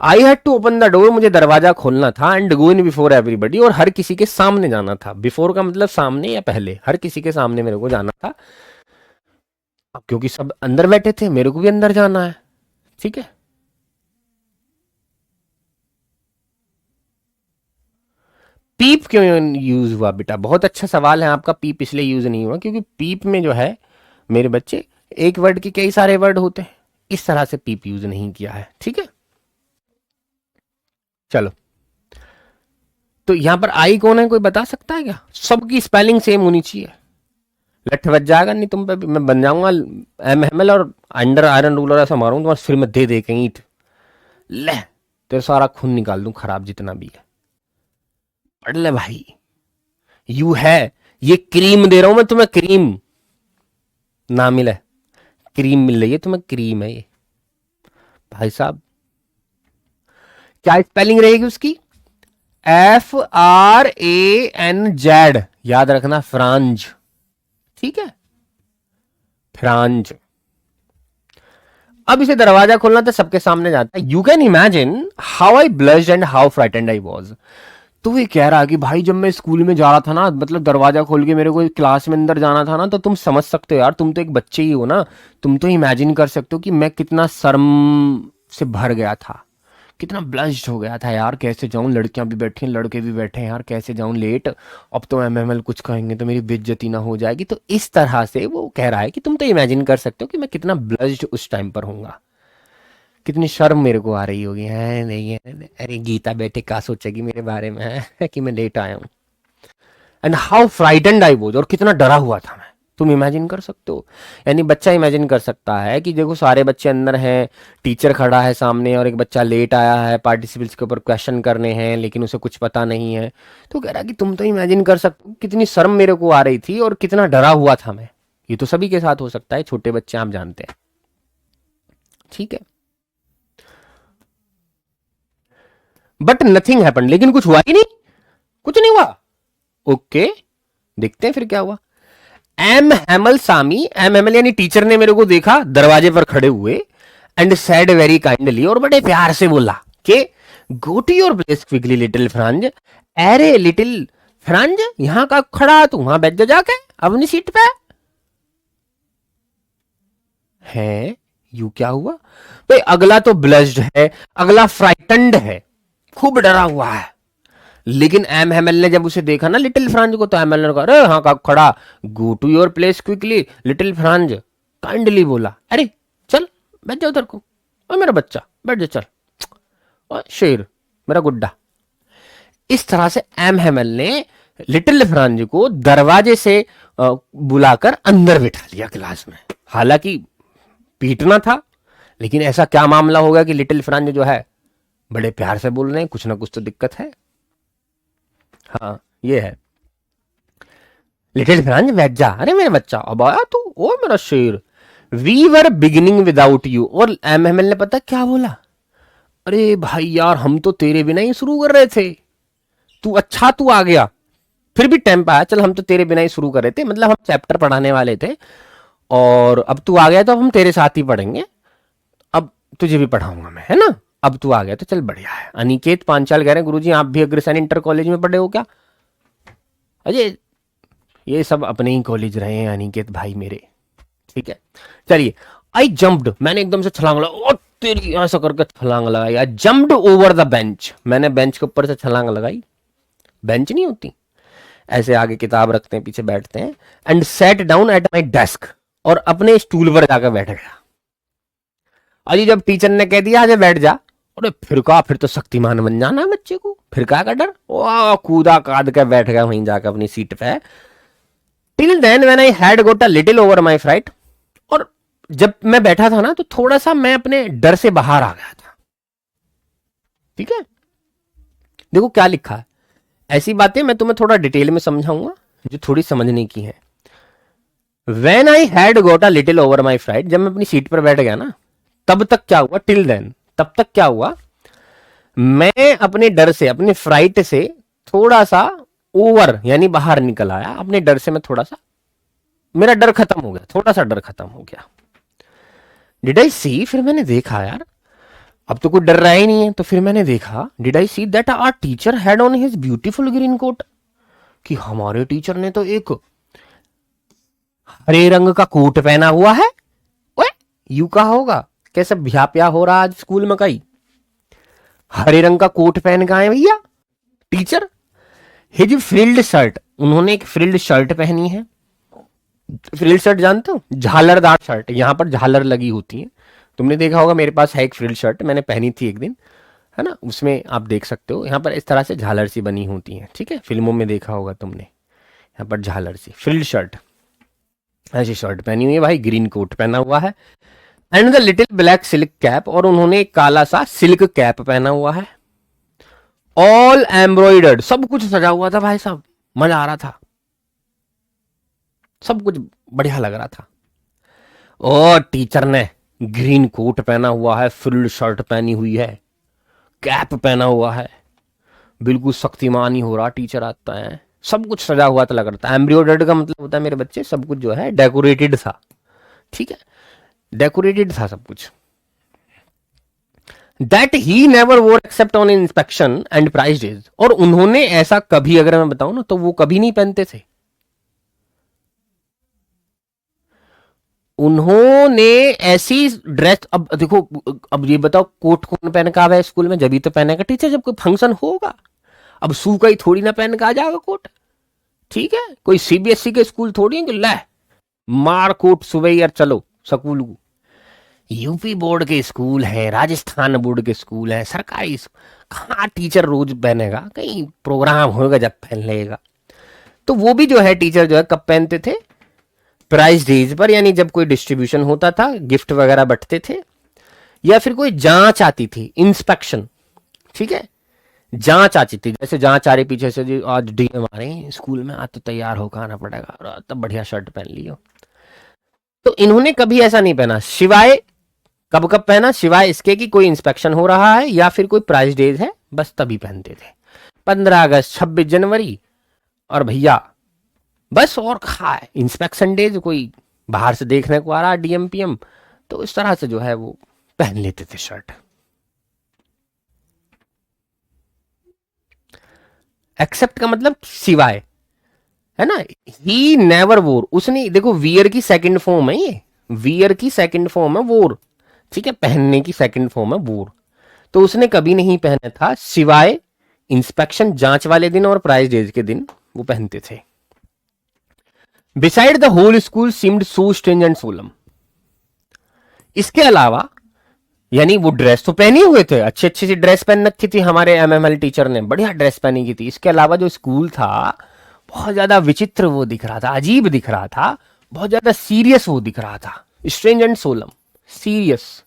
I had to open the door, मुझे दरवाजा खोलना था, and go in before everybody, और हर किसी के सामने जाना था। बिफोर का मतलब सामने या पहले, हर किसी के सामने मेरे को जाना था। अब क्योंकि सब अंदर बैठे थे, मेरे को भी अंदर जाना है, ठीक है। पीप क्यों यूज हुआ बेटा? बहुत अच्छा सवाल है आपका। पीप इसलिए यूज नहीं हुआ क्योंकि पीप में जो है मेरे बच्चे, एक वर्ड के कई सारे वर्ड होते हैं, इस तरह से पीप यूज नहीं किया है, ठीक है। चलो, तो यहां पर आई कौन है, कोई बता सकता है क्या? सबकी स्पेलिंग सेम होनी चाहिए, लठ बच जाएगा नहीं तुम पे भी। मैं बन जाऊंगा एमएमएल और अंडर आयरन रूलर ऐसा मारूंगा तुम्हारे सिर में, दे दे कहीं ईंट, ले तेरे सारा खून निकाल दूं खराब जितना भी है। पढ़ ले भाई। यू है, ये क्रीम दे रहा हूं मैं तुम्हें, क्रीम ना मिले, क्रीम मिल रही है तुम्हें, क्रीम है ये भाई साहब। क्या स्पेलिंग रहेगी उसकी? FRANZ, याद रखना, फ्रांज, ठीक है, फ्रांज। अब इसे दरवाजा खोलना तो सबके सामने जाता है। You can imagine how I blushed and how frightened I was. तो ये कह रहा कि भाई जब मैं स्कूल में जा रहा था ना, मतलब दरवाजा खोल के मेरे को क्लास में अंदर जाना था ना, तो तुम समझ सकते हो यार, तुम तो एक बच्चे ही हो ना, तुम तो इमेजिन कर सकते हो कि मैं कितना शर्म से भर गया था, कितना ब्लश्ड हो गया था यार, कैसे जाऊं, लड़कियां भी बैठी हैं, लड़के भी बैठे हैं यार, कैसे जाऊं लेट, अब तो एमएमएल कुछ कहेंगे तो मेरी बेइज्जती ना हो जाएगी। तो इस तरह से वो कह रहा है कि तुम तो इमेजिन कर सकते हो कि मैं कितना ब्लश्ड उस टाइम पर होऊंगा, कितनी शर्म मेरे को आ रही होगी। है नहीं है, अरे गीता बेटे क्या सोचेगी मेरे बारे में है कि मैं लेट आया हूं। And how frightened I was, और कितना डरा हुआ था मैं, तुम इमेजिन कर सकते हो। यानी बच्चा इमेजिन कर सकता है कि देखो सारे बच्चे अंदर हैं, टीचर खड़ा है सामने और एक बच्चा लेट आया है, पार्टिसिपल्स के ऊपर क्वेश्चन करने हैं लेकिन उसे कुछ पता नहीं है। तो कह रहा कि तुम तो इमेजिन कर सकते हो कितनी शर्म मेरे को आ रही थी और कितना डरा हुआ था मैं। ये तो सभी के साथ हो सकता है, छोटे बच्चे आप जानते हैं, ठीक है। बट नथिंग हैपन, लेकिन कुछ हुआ ही नहीं, कुछ नहीं हुआ। ओके, देखते हैं फिर क्या हुआ। एम हेमल सामी, एम हेमल यानी टीचर ने मेरे को देखा दरवाजे पर खड़े हुए, एंड सेड वेरी काइंडली, और बड़े प्यार से बोला कि go to your place quickly little Franz. अरे लिटिल फ्रांज, यहां का खड़ा तू, वहां बैठ जा जाके अपनी सीट पे। है यू क्या हुआ भाई? अगला तो ब्लश्ड है, अगला फ्राइटन्ड है, खूब डरा हुआ है। लेकिन एम हेमल ने जब उसे देखा ना लिटिल फ्रांज को, तो एम हेमल ने कहा अरे हाँ का खड़ा, go to your place quickly little Franz, kindly बोला, अरे चल बैठ जा उधर को, और मेरा बच्चा बैठ जा चल, और शेर मेरा गुड्डा। इस तरह से एम हेमल ने लिटिल फ्रांज को दरवाजे से बुलाकर अंदर बिठा लिया क्लास में। हालांकि पीटना था, लेकिन ऐसा क्या मामला होगा कि लिटिल फ्रांज जो है बड़े प्यार से बोल रहे हैं, कुछ ना कुछ तो दिक्कत है। हाँ ये है, लिटिल फ्रांज बैठ जा, अरे मेरे बच्चा अब आया तू, ओ मेरा शेर, we were beginning without you. और एमएमएल ने पता क्या बोला? अरे भाई यार हम तो तेरे बिना ही शुरू कर रहे थे, तू अच्छा तू आ गया, फिर भी टाइम पाया, चल हम तो तेरे बिना ही शुरू कर रहे थे, मतलब हम चैप्टर पढ़ाने वाले थे और अब तू आ गया तो अब हम तेरे साथ ही पढ़ेंगे, अब तुझे भी पढ़ाऊंगा मैं, है ना, अब तू आ गया तो चल बढ़िया है। अनिकेत पांचाल कह रहे हैं गुरुजी आप भी अग्रसेन इंटर कॉलेज में पढ़े हो क्या? अजय ये सब अपने ही कॉलेज रहे हैं अनिकेत भाई मेरे, ठीक है। चलिए, आई जंप्ड, मैंने एकदम से छलांग लगा, तेरी ऐसा करके छलांग लगाई, आई जंप्ड ओवर द बेंच, मैंने बेंच के ऊपर से छलांग लगाई, बेंच नहीं होती ऐसे आगे किताब रखते हैं पीछे बैठते हैं, and set down at my desk, और अपने स्टूल पर जाकर बैठ गया। अजी जब टीचर ने कह दिया आजा बैठ जा, अरे फिर कहा फिर तो शक्तिमान बन जाना है बच्चे को, फिर क्या का डर, वाह कूदा काद के बैठ गया वहीं जाकर अपनी सीट पे। Till then when I had got a little over my fright, और जब मैं बैठा था ना तो थोड़ा सा मैं अपने डर से बाहर आ गया था, ठीक है। देखो क्या लिखा है, ऐसी बातें मैं तुम्हें थोड़ा डिटेल में समझाऊंगा जो थोड़ी समझने की है। When I had got a little over my fright, जब मैं अपनी सीट पर बैठ गया ना, तब तक क्या हुआ, टिल देन तब तक क्या हुआ, मैं अपने डर से, अपने फ्राइट से थोड़ा सा ओवर यानी बाहर निकल आया, अपने डर से मैं थोड़ा सा, मेरा डर खत्म हो गया, थोड़ा सा डर खत्म हो गया। डिड आई सी, फिर मैंने देखा यार अब तो कोई डर रहा ही नहीं है, तो फिर मैंने देखा, did I see that our teacher had on his beautiful green coat, कि हमारे टीचर ने तो एक हरे रंग का कोट पहना हुआ है। ओए यू कहा होगा कैसे भ्या प्या हो रहा आज स्कूल में, कहीं हरे रंग का कोट पहन के आए भैया टीचर। हिज फ्रिल्ड शर्ट, उन्होंने एक फ्रिल्ड शर्ट पहनी है, फ्रिल्ड शर्ट जानते हो, झालरदार शर्ट, यहां पर झालर लगी होती है, तुमने देखा होगा, मेरे पास है एक फ्रिल्ड शर्ट, मैंने पहनी थी एक दिन, है ना, उसमें आप देख सकते हो यहाँ पर इस तरह से झालर सी बनी होती है, ठीक है, फिल्मों में देखा होगा तुमने, यहाँ पर झालर सी फ्रिल्ड शर्ट, ऐसी शर्ट पहनी हुई है भाई, ग्रीन कोट पहना हुआ है, and the little black silk cap, और उन्होंने एक काला सा सिल्क कैप पहना हुआ है, ऑल एम्ब्रॉइडर्ड, सब कुछ सजा हुआ था भाई साहब, मजा आ रहा था, सब कुछ बढ़िया लग रहा था। और टीचर ने ग्रीन कोट पहना हुआ है, फ्रिल्ड शर्ट पहनी हुई है, कैप पहना हुआ है, बिल्कुल शक्तिमान ही हो रहा टीचर आता है। सब कुछ सजा हुआ तो लग रहा था। एम्ब्रियोडेड का मतलब होता है मेरे बच्चे, सब कुछ जो है डेकोरेटेड था, ठीक है, डेकोरेटेड था सब कुछ। That he never wore except on inspection and prize days. और उन्होंने ऐसा कभी, अगर मैं बताऊं ना, तो वो कभी नहीं पहनते थे। उन्होंने ऐसी ड्रेस, अब देखो, अब ये बताओ कोट कौन पहन का है स्कूल में? जब ही तो पहनेगा टीचर जब कोई फंक्शन होगा। अब सू का ही थोड़ी ना पहन के आ जाएगा कोट, ठीक है। कोई सीबीएसई के स्कूल थोड़ी है कि ले मार कोट सुबह यार चलो स्कूल। यूपी बोर्ड के स्कूल है, राजस्थान बोर्ड के स्कूल है, सरकारी कहाँ टीचर रोज पहनेगा? कहीं प्रोग्राम होगा जब पहन लेगा। तो वो भी जो है टीचर जो है कब पहनते थे? प्राइज डेज पर, यानी जब कोई डिस्ट्रीब्यूशन होता था, गिफ्ट वगैरह बंटते थे, या फिर कोई जांच आती थी, इंस्पेक्शन, ठीक है, जांच आती थी। जैसे जांच आ रही पीछे से, जो आज डीएम आ रहे हैं स्कूल में, आज तो तैयार होकर आना पड़ेगा, और तब बढ़िया शर्ट पहन लियो। तो इन्होंने कभी ऐसा नहीं पहना, सिवाय कब कब पहना? सिवाय इसके कि कोई इंस्पेक्शन हो रहा है या फिर कोई प्राइज डेज है, बस तभी पहनते थे। 15 अगस्त, 26 जनवरी, और भैया बस, और कहा है इंस्पेक्शन डेज, कोई बाहर से देखने को आ रहा डीएम पीएम, तो इस तरह से जो है वो पहन लेते थे शर्ट। एक्सेप्ट का मतलब सिवाय, है ना। ही नेवर वोर, उसने, देखो वियर की सेकंड फॉर्म है ये, वियर की सेकंड फॉर्म है वोर, ठीक है, पहनने की सेकंड फॉर्म है वोर। तो उसने कभी नहीं पहना था, सिवाय इंस्पेक्शन, जांच वाले दिन और प्राइज डेज के दिन वो पहनते थे। Beside the whole school seemed so strange and solemn. इसके अलावा, यानी वो ड्रेस तो पहनी हुए थे, अच्छी अच्छी सी ड्रेस पहन रखी थी हमारे एमएमएल टीचर ने, बढ़िया ड्रेस पहनी की थी। इसके अलावा जो स्कूल था बहुत ज्यादा विचित्र वो दिख रहा था, अजीब दिख रहा था, बहुत ज्यादा सीरियस वो दिख रहा था। स्ट्रेंज एंड सोलम, सीरियस,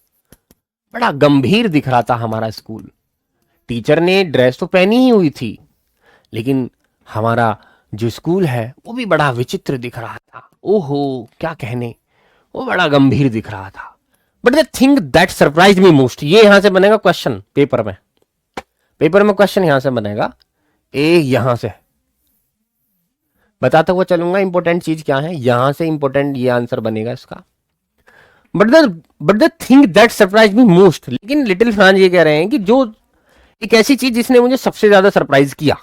बड़ा गंभीर दिख रहा था हमारा स्कूल। टीचर ने ड्रेस तो पहनी ही हुई थी, लेकिन हमारा जो स्कूल है वो भी बड़ा विचित्र दिख रहा था। ओहो क्या कहने, वो बड़ा गंभीर दिख रहा था। But the thing that surprise me most, ये यहां से बनेगा क्वेश्चन पेपर में, पेपर में क्वेश्चन यहां से बनेगा, यहां से बताता हुआ चलूंगा इंपॉर्टेंट चीज क्या है, यहां से इंपॉर्टेंट ये आंसर बनेगा इसका। But the thing that surprise me most, लेकिन लिटिल फ्रांस ये कह रहे हैं कि जो एक ऐसी चीज जिसने मुझे सबसे ज्यादा सरप्राइज किया,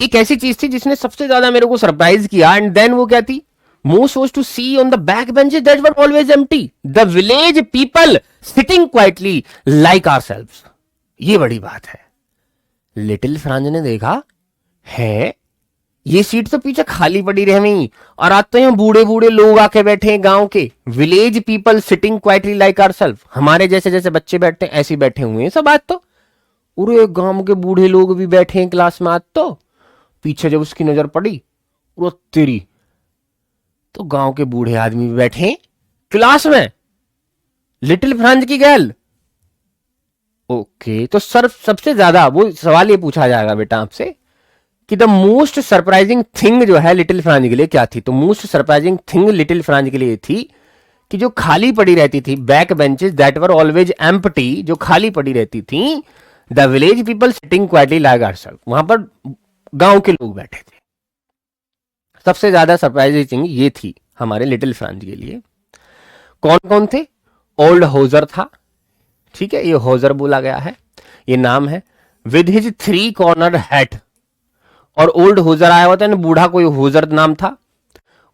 एक ऐसी चीज थी जिसने सबसे ज्यादा मेरे को सरप्राइज किया, एंड देन वो क्या थी? Most was to see on the back benches that were always empty. The village people sitting quietly like ourselves. ये बड़ी बात है। लिटिल फ्रांज ने देखा है ये सीट तो पीछे खाली पड़ी रही, और आज तो यहाँ बूढ़े बूढ़े लोग आके बैठे हैं गांव के। Village people sitting quietly like ourselves, हमारे जैसे जैसे बच्चे बैठते हैं ऐसे बैठे हुए हैं सब आज तो। और गांव के बूढ़े लोग भी बैठे हैं क्लास में आज तो। पीछे जब उसकी नजर पड़ी, वो तेरी, तो गांव के बूढ़े आदमी भी बैठे हैं क्लास में, लिटिल फ्रांस की गर्ल। ओके, तो सर सबसे ज्यादा वो सवाल ये पूछा जाएगा बेटा आपसे कि द मोस्ट सरप्राइजिंग थिंग जो है लिटिल फ्रांस के लिए क्या थी? तो most surprising thing little Franz के लिए थी कि जो खाली पड़ी रहती थी back benches that were always empty, जो खाली पड़ी रहती थी, the village people sitting quietly like ourselves, वहां पर गांव के लोग बैठे थे। सबसे ज्यादा सरप्राइजिंग थिंग ये थी हमारे लिटिल फ्रांस के लिए। कौन कौन थे? ओल्ड होजर था, ठीक है, ये होजर बोला गया है, ये नाम है, विद हिज 3 कॉर्नर हैट। और ओल्ड होजर आया हुआ था, बूढ़ा कोई होजर नाम था,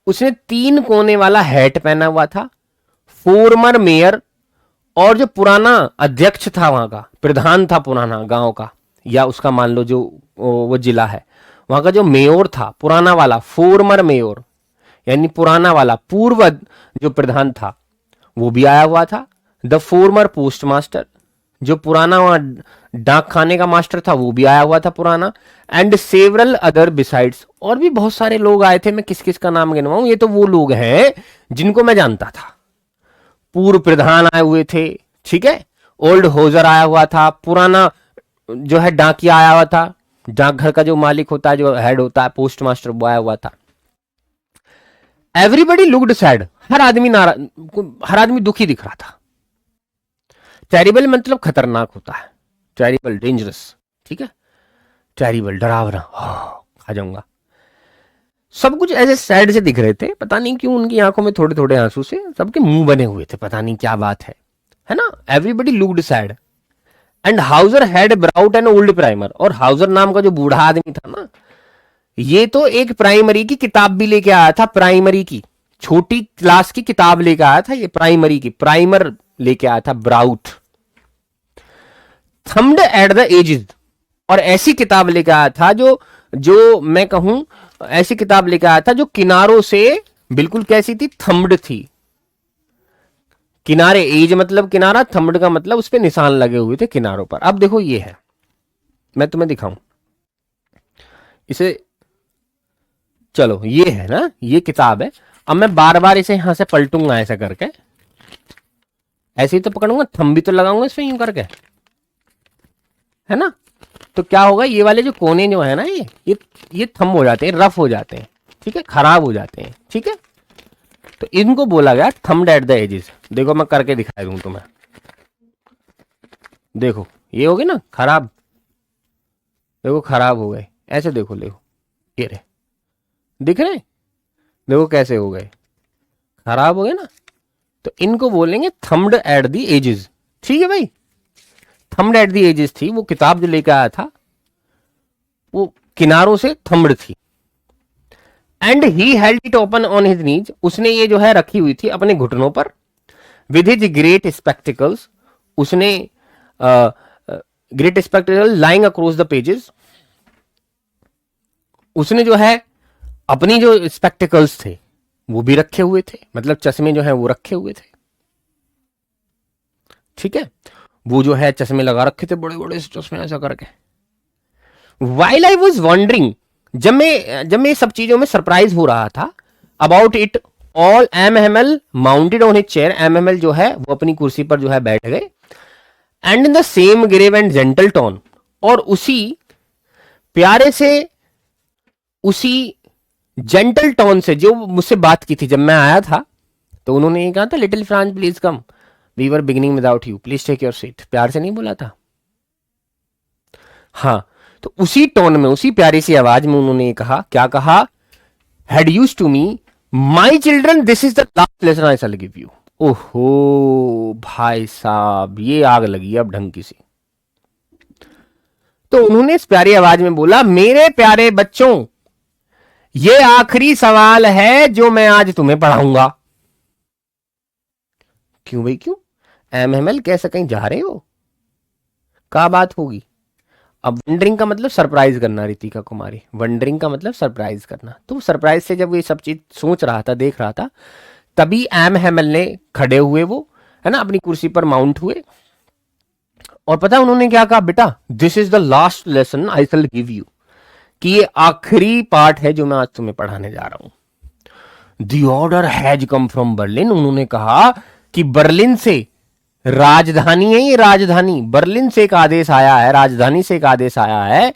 उसने 3 कोने वाला हैट पहना हुआ था। फॉर्मर मेयर, और जो पुराना अध्यक्ष था वहां का, प्रधान था पुराना गांव का, या उसका मान लो जो वो जिला है, वहां का जो मेयर था पुराना वाला, फॉर्मर मेयर यानी पुराना वाला, पूर्व जो प्रधान था वो भी आया हुआ था। द फॉर्मर पोस्ट मास्टर, जो पुराना वहां डाक खाने का मास्टर था वो भी आया हुआ था पुराना। एंड सेवरल अदर बिसाइड्स, और भी बहुत सारे लोग आए थे, मैं किस किस का नाम गिनवाऊं, ये तो वो लोग हैं जिनको मैं जानता था। पूर्व प्रधान आए हुए थे, ठीक है, ओल्ड होजर आया हुआ था, पुराना जो है डाकिया आया हुआ था, डाकघर का जो मालिक होता है, जो हेड होता है, पोस्ट मास्टर वो आया हुआ था। एवरीबडी लुक्ड सैड, हर आदमी दुखी दिख रहा था। टेरिबल मतलब खतरनाक होता है, टेरिबल डेंजरस, ठीक है, टेरिबल डरावना, खा जाऊंगा। सब कुछ ऐसे सैड से दिख रहे थे, पता नहीं क्यों उनकी आंखों में थोड़े थोड़े आंसू से सबके मुंह बने हुए थे, पता नहीं क्या बात है ना। Everybody looked sad and Houser had brought an old primer, और हाउजर नाम का जो बूढ़ा आदमी था ना, ये तो एक प्राइमरी की किताब भी लेके आया था, प्राइमरी की छोटी क्लास की किताब लेके आया था, ये प्राइमरी की प्राइमर लेके आया था, brought. Thumbed at the edges, और ऐसी किताब लेके आया था जो मैं कहूं, ऐसी किताब लेके आया था जो किनारों से बिल्कुल कैसी थी, थम्ड थी। किनारे, एज मतलब किनारा, थम्ड का मतलब उस पे निशान लगे हुए थे किनारों पर। अब देखो ये है, मैं तुम्हें दिखाऊं इसे, चलो ये है ना, ये किताब है। अब मैं बार बार इसे यहां से पलटूंगा ऐसा करके, ऐसे ही तो पकड़ूंगा, थंब भी तो लगाऊंगा इसमें यूं करके, है ना। तो क्या होगा, ये वाले जो कोने जो है ना, ये थंब हो जाते हैं, रफ हो जाते हैं, ठीक है, खराब हो जाते हैं, ठीक है। तो इनको बोला गया थम्ब्ड एट द एजेस। देखो मैं करके दिखा दूं तुम्हें, देखो ये हो गए ना खराब, देखो खराब हो गए, ऐसे देखो, देखो ये रहे, दिख रहे, देखो कैसे हो गए, खराब हो गए ना। तो इनको बोलेंगे थम्ब्ड एट द एजेस, ठीक है भाई। थम्ब्ड एट द एजेस थी वो किताब जो लेकर आया था, वो किनारों से थम्ब्ड थी। And he held it open on his knees, उसने ये जो है रखी हुई थी अपने घुटनों पर। विद हिज ग्रेट स्पेक्टिकल्स, उसने great spectacled lying across the pages, उसने जो है अपनी जो स्पेक्टिकल्स थे वो भी रखे हुए थे, मतलब चश्मे जो है वो रखे हुए थे, ठीक है। वो जो है चश्मे लगा रखे थे, बड़े बड़े चश्मे ऐसा करके। वाइल आई वॉज वॉन्डरिंग, जब मैं सब चीजों में सरप्राइज हो रहा था, about it all, MML mounted on his chair, MML जो है वो अपनी कुर्सी पर जो है बैठ गए। And in the same grave and gentle tone, और उसी प्यारे से, उसी जेंटल टोन से जो मुझसे बात की थी जब मैं आया था, तो उन्होंने ये कहा था, little Franz please come, we were beginning without you, please take your seat, प्यार से नहीं बोला था, हाँ। तो उसी टोन में, उसी प्यारी सी आवाज में उन्होंने कहा, क्या कहा, had used to me my children, this is the last lesson I shall give you. ओहो भाई साहब, ये आग लगी अब ढंग की सी। तो उन्होंने इस प्यारी आवाज में बोला, मेरे प्यारे बच्चों, ये आखिरी सवाल है जो मैं आज तुम्हें पढ़ाऊंगा। क्यों भाई क्यों, एमएमएल कैसे कहीं जा रहे हो, क्या बात होगी। अब वंडरिंग का मतलब सरप्राइज करना, रितिका कुमारी, वंडरिंग का मतलब सरप्राइज करना। तो सरप्राइज से जब ये सब चीज सोच रहा था, देख रहा था, तभी एम हेमल ने खड़े हुए, वो है ना, अपनी कुर्सी पर माउंट हुए, और पता उन्होंने क्या कहा, बेटा this is the last lesson I shall give you, कि ये आखिरी पार्ट है जो मैं आज तुम्हें पढ़ाने जा रहा हूं। The order has come from Berlin, उन्होंने कहा कि बर्लिन से, राजधानी है ये, राजधानी, बर्लिन से एक आदेश आया है, राजधानी से एक आदेश आया है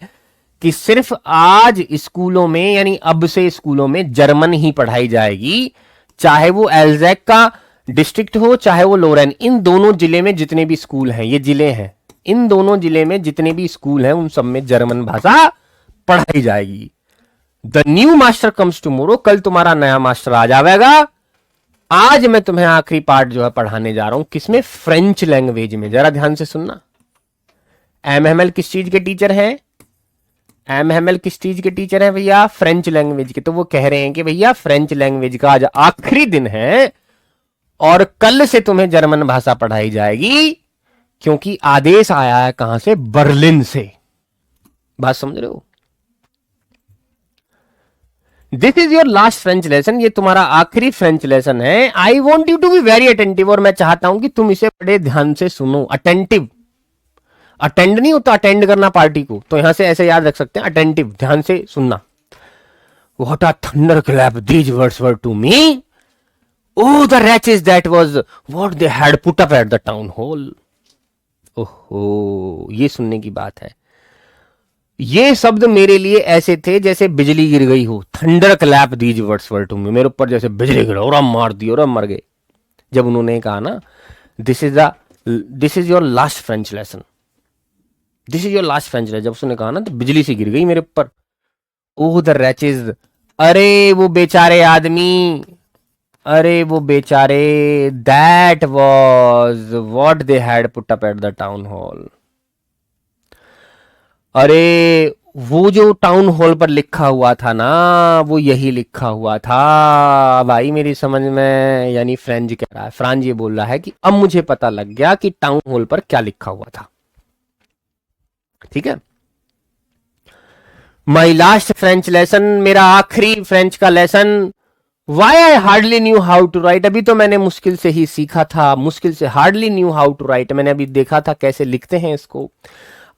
कि सिर्फ आज स्कूलों में, यानी अब से स्कूलों में जर्मन ही पढ़ाई जाएगी, चाहे वो एल्जैक का डिस्ट्रिक्ट हो, चाहे वो लोरेन, इन दोनों जिले में जितने भी स्कूल हैं, ये जिले हैं, इन दोनों जिले में जितने भी स्कूल हैं उन सब में जर्मन भाषा पढ़ाई जाएगी। The new master comes tomorrow, कल तुम्हारा नया मास्टर आ जाएगा। आज मैं तुम्हें आखिरी पार्ट जो है पढ़ाने जा रहा हूं, किसमें, फ्रेंच लैंग्वेज में। जरा ध्यान से सुनना। एमएमएल किस चीज के टीचर हैं, एमएमएल किस चीज के टीचर हैं भैया, फ्रेंच लैंग्वेज के। तो वो कह रहे हैं कि भैया फ्रेंच लैंग्वेज का आज आखिरी दिन है और कल से तुम्हें जर्मन भाषा पढ़ाई जाएगी, क्योंकि आदेश आया है कहां से, बर्लिन से। बात समझ रहे हो। This is your last French lesson, ये तुम्हारा आखिरी फ्रेंच लेसन है। I want you to be very attentive, और मैं चाहता हूं कि तुम इसे बड़े ध्यान से सुनो। अटेंटिव, अटेंड नहीं होता, अटेंड करना पार्टी को, तो यहां से ऐसे याद रख सकते हैं, अटेंटिव, ध्यान से सुनना। What a thunderclap these words were to me. Oh, the wretches that was what they had put up at the town hall. ओहो, ये सुनने की बात है। ये शब्द मेरे लिए ऐसे थे जैसे बिजली गिर गई हो। Thunder clap these words were to me, मेरे ऊपर जैसे बिजली गिरा और हम मार दी और हम मर गए। जब उन्होंने कहा ना this is your last French lesson, this is your last French lesson, जब उसने कहा ना तो बिजली से गिर गई मेरे ऊपर। ओह द रैचेज, अरे वो बेचारे आदमी, अरे वो बेचारे, that was what they had put up at the town hall. अरे वो जो टाउन हॉल पर लिखा हुआ था ना, वो यही लिखा हुआ था भाई मेरी समझ में। यानी फ्रेंच कह रहा है, फ्रांज ये बोल रहा है कि अब मुझे पता लग गया कि टाउन हॉल पर क्या लिखा हुआ था। ठीक है, माई लास्ट फ्रेंच लेसन, मेरा आखिरी फ्रेंच का lesson. Why I hardly knew how to write, अभी तो मैंने मुश्किल से ही सीखा था, मुश्किल से, hardly knew how to write, मैंने अभी देखा था कैसे लिखते हैं इसको।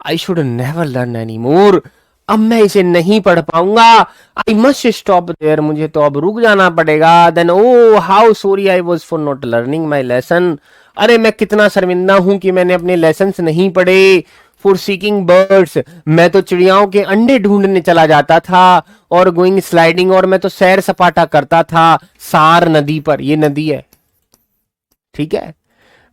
I should never learn any more, अब मैं इसे नहीं पढ़ पाऊंगा। आई मस्ट स्टॉप देयर, मुझे तो अब रुक जाना पड़ेगा। Then oh how sorry I was for not learning my lesson, अरे मैं कितना शर्मिंदा हूं कि मैंने अपने लेसन नहीं पढ़े। फॉर सीकिंग बर्ड्स, मैं तो चिड़ियाओं के अंडे ढूंढने चला जाता था। और गोइंग स्लाइडिंग, और मैं तो सैर सपाटा करता था सार नदी पर, ये नदी है, ठीक है,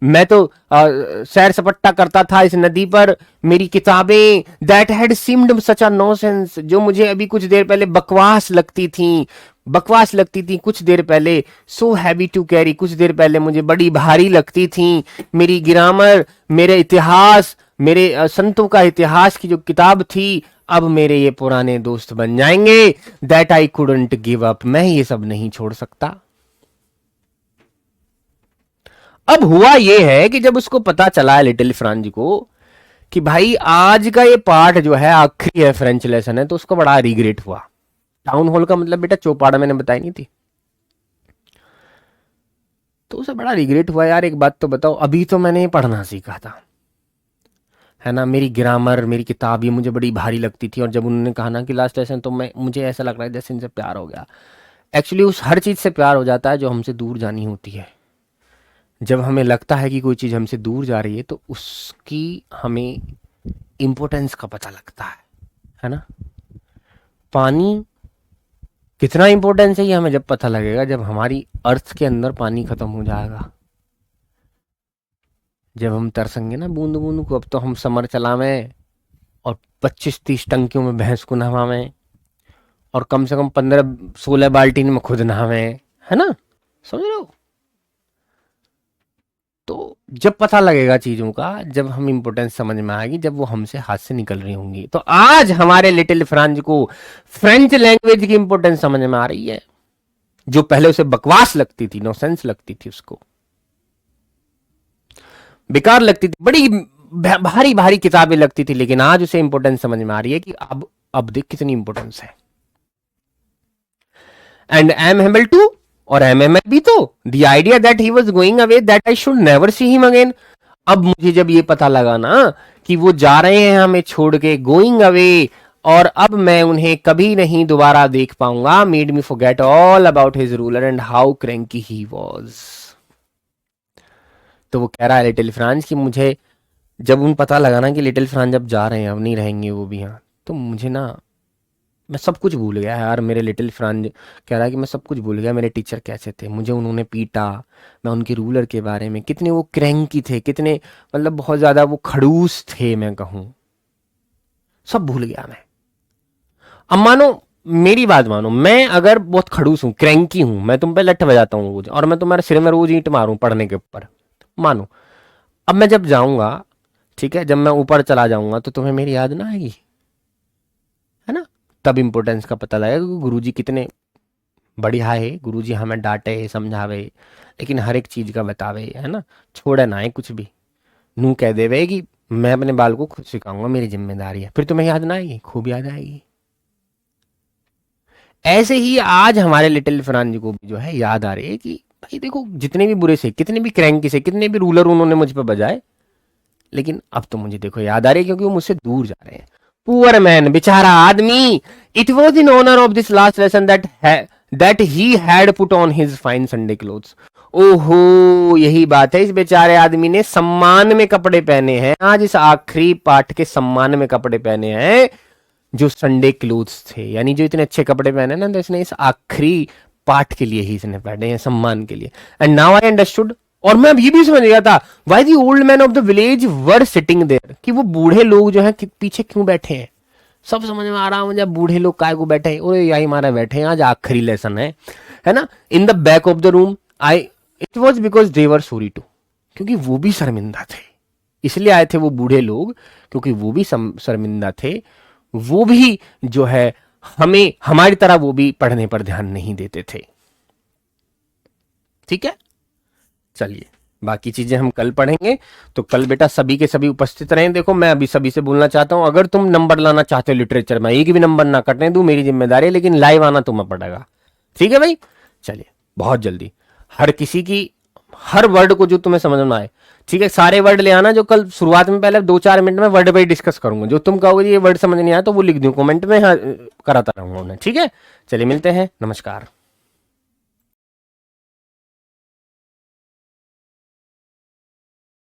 मैं तो सैर सपट्टा करता था इस नदी पर। मेरी किताबें, that had seemed such a nonsense, जो मुझे अभी कुछ देर पहले बकवास लगती थी, बकवास लगती थी कुछ देर पहले। सो हैवी टू कैरी, कुछ देर पहले मुझे बड़ी भारी लगती थी। मेरी ग्रामर, मेरे इतिहास, मेरे संतों का इतिहास की जो किताब थी, अब मेरे ये पुराने दोस्त बन जाएंगे। That I couldn't give up, मैं ये सब नहीं छोड़ सकता। अब हुआ ये है कि जब उसको पता चला लिटिल फ्रांज को कि भाई आज का ये पार्ट जो है आखिरी है, फ्रेंच लेसन है, तो उसको बड़ा रिग्रेट हुआ। टाउन हॉल का मतलब बेटा चौपाड़ा, मैंने बताई नहीं थी, तो उसे बड़ा रिग्रेट हुआ। यार एक बात तो बताओ, अभी तो मैंने ये पढ़ना सीखा था, है ना, मेरी ग्रामर, मेरी किताब ये मुझे बड़ी भारी लगती थी। और जब उन्होंने कहा ना कि लास्ट लेसन, तो मुझे ऐसा लग रहा है जैसे इनसे प्यार हो गया। एक्चुअली उस हर चीज से प्यार हो जाता है जो हमसे दूर जानी होती है। जब हमें लगता है कि कोई चीज़ हमसे दूर जा रही है तो उसकी हमें इम्पोर्टेंस का पता लगता है ना। पानी कितना इम्पोर्टेंस है ये हमें जब पता लगेगा, जब हमारी अर्थ के अंदर पानी खत्म हो जाएगा, जब हम तरसेंगे ना बूंद बूंद को। अब तो हम समर चलावें और 25-30 टंकियों में भैंस को नहवावें और कम से कम 15-16 बाल्टीन में खुद नहावें, है ना, समझ रहे हो। तो जब पता लगेगा चीजों का, जब हम इंपोर्टेंस समझ में आएगी, जब वो हमसे हाथ से निकल रही होंगी। तो आज हमारे लिटिल फ्रांज को फ्रेंच लैंग्वेज की इंपोर्टेंस समझ में आ रही है, जो पहले उसे बकवास लगती थी, नॉनसेंस लगती थी, उसको बेकार लगती थी, बड़ी भारी भारी किताबें लगती थी, लेकिन आज उसे इंपोर्टेंस समझ में आ रही है कि अब देख कितनी इंपोर्टेंस है। एंड एम हेबल टू, और एमएमएल भी तो, the idea that he was going away, that I should never see him again. अब मुझे जब ये पता लगा ना कि वो जा रहे हैं हमें छोड़ के, गोइंग अवे, और अब मैं उन्हें कभी नहीं दोबारा देख पाऊंगा, made me forget all about his ruler and how cranky he was. तो वो कह रहा है लिटिल फ्रांस कि मुझे जब उन पता लगा ना कि लिटिल फ्रांस अब जा रहे हैं, अब नहीं रहेंगे वो भी यहाँ, तो मुझे ना, मैं सब कुछ भूल गया यार। मेरे लिटिल फ्रांज कह रहा है कि मैं सब कुछ भूल गया, मेरे टीचर कैसे थे, मुझे उन्होंने पीटा, मैं उनके रूलर के बारे में, कितने वो क्रैंकी थे, कितने मतलब बहुत ज्यादा वो खड़ूस थे, मैं कहूँ सब भूल गया मैं। अब मानो, मेरी बात मानो, मैं अगर बहुत खड़ूस हूँ, क्रैंकी हूँ, मैं तुम पे लठ बजाता हूँ रोज, और मैं तुम्हारे सिर में रोज ईंट मारूं पढ़ने के ऊपर, मानो, अब मैं जब जाऊंगा, ठीक है, जब मैं ऊपर चला जाऊंगा तो तुम्हें मेरी याद ना आएगी, है ना। तब इंपोर्टेंस का पता लगेगा कि गुरुजी कितने बढ़िया है, गुरुजी हमें डांटे समझावे, लेकिन हर एक चीज का बतावे, है ना, छोड़े ना है कुछ भी, नू कह देवे कि मैं अपने बाल को खुद सिखाऊंगा, मेरी जिम्मेदारी है, फिर तुम्हें याद ना आएगी, खूब याद आएगी। ऐसे ही आज हमारे लिटिल फ्रांज को भी जो है याद आ रही है कि भाई देखो, जितने भी बुरे से, कितने भी क्रैंकी से, कितने भी रूलर उन्होंने मुझ पर बजाए, लेकिन अब तो मुझे देखो याद आ रही है, क्योंकि वो मुझसे दूर जा रहे हैं। पुअर मैन, बेचारा आदमी, it was in honour of this last lesson that he had put on his fine Sunday clothes. ओहो, यही बात है, इस बेचारे आदमी ने सम्मान में कपड़े पहने हैं, आज इस आखिरी पाठ के सम्मान में कपड़े पहने हैं। जो संडे क्लोथ्स थे, यानी जो इतने अच्छे कपड़े पहने ना, तो इसने इस आखिरी पाठ के लिए ही इसने पहने हैं, सम्मान के लिए। एंड नाउ आई अंडरस्टूड, और मैं अब ये भी समझ गया था why the old man of the village were sitting there, कि वो बूढ़े लोग जो हैं पीछे क्यों बैठे हैं। सब समझ में आ रहा है मुझे, बूढ़े लोग काय को बैठे हैं, ओए यही हमारा बैठे हैं, आज आखिरी लेसन है ना। In the back of the room I, it was because they were sorry too, क्योंकि वो भी शर्मिंदा थे, इसलिए आए थे वो बूढ़े लोग, क्योंकि वो भी शर्मिंदा थे, वो भी जो है हमें हमारी तरह वो भी पढ़ने पर ध्यान नहीं देते थे। ठीक है, चलिए बाकी चीजें हम कल पढ़ेंगे। तो कल बेटा सभी के सभी उपस्थित रहें। देखो मैं अभी सभी से बोलना चाहता हूं, अगर तुम नंबर लाना चाहते हो लिटरेचर में, एक भी नंबर ना कटने दूं, मेरी जिम्मेदारी है, लेकिन लाइव आना तुम्हें पड़ेगा। ठीक है भाई, चलिए बहुत जल्दी हर किसी की हर वर्ड को जो तुम्हें समझ में आए, ठीक है, सारे वर्ड ले आना जो कल शुरुआत में, पहले 2-4 मिनट में वर्ड बाई डिस्कस करूंगा। जो तुम कहोगे ये वर्ड समझ नहीं आया तो वो लिख दूं कमेंट में, हाँ कराता रहूंगा उन्हें। ठीक है, चलिए मिलते हैं, नमस्कार।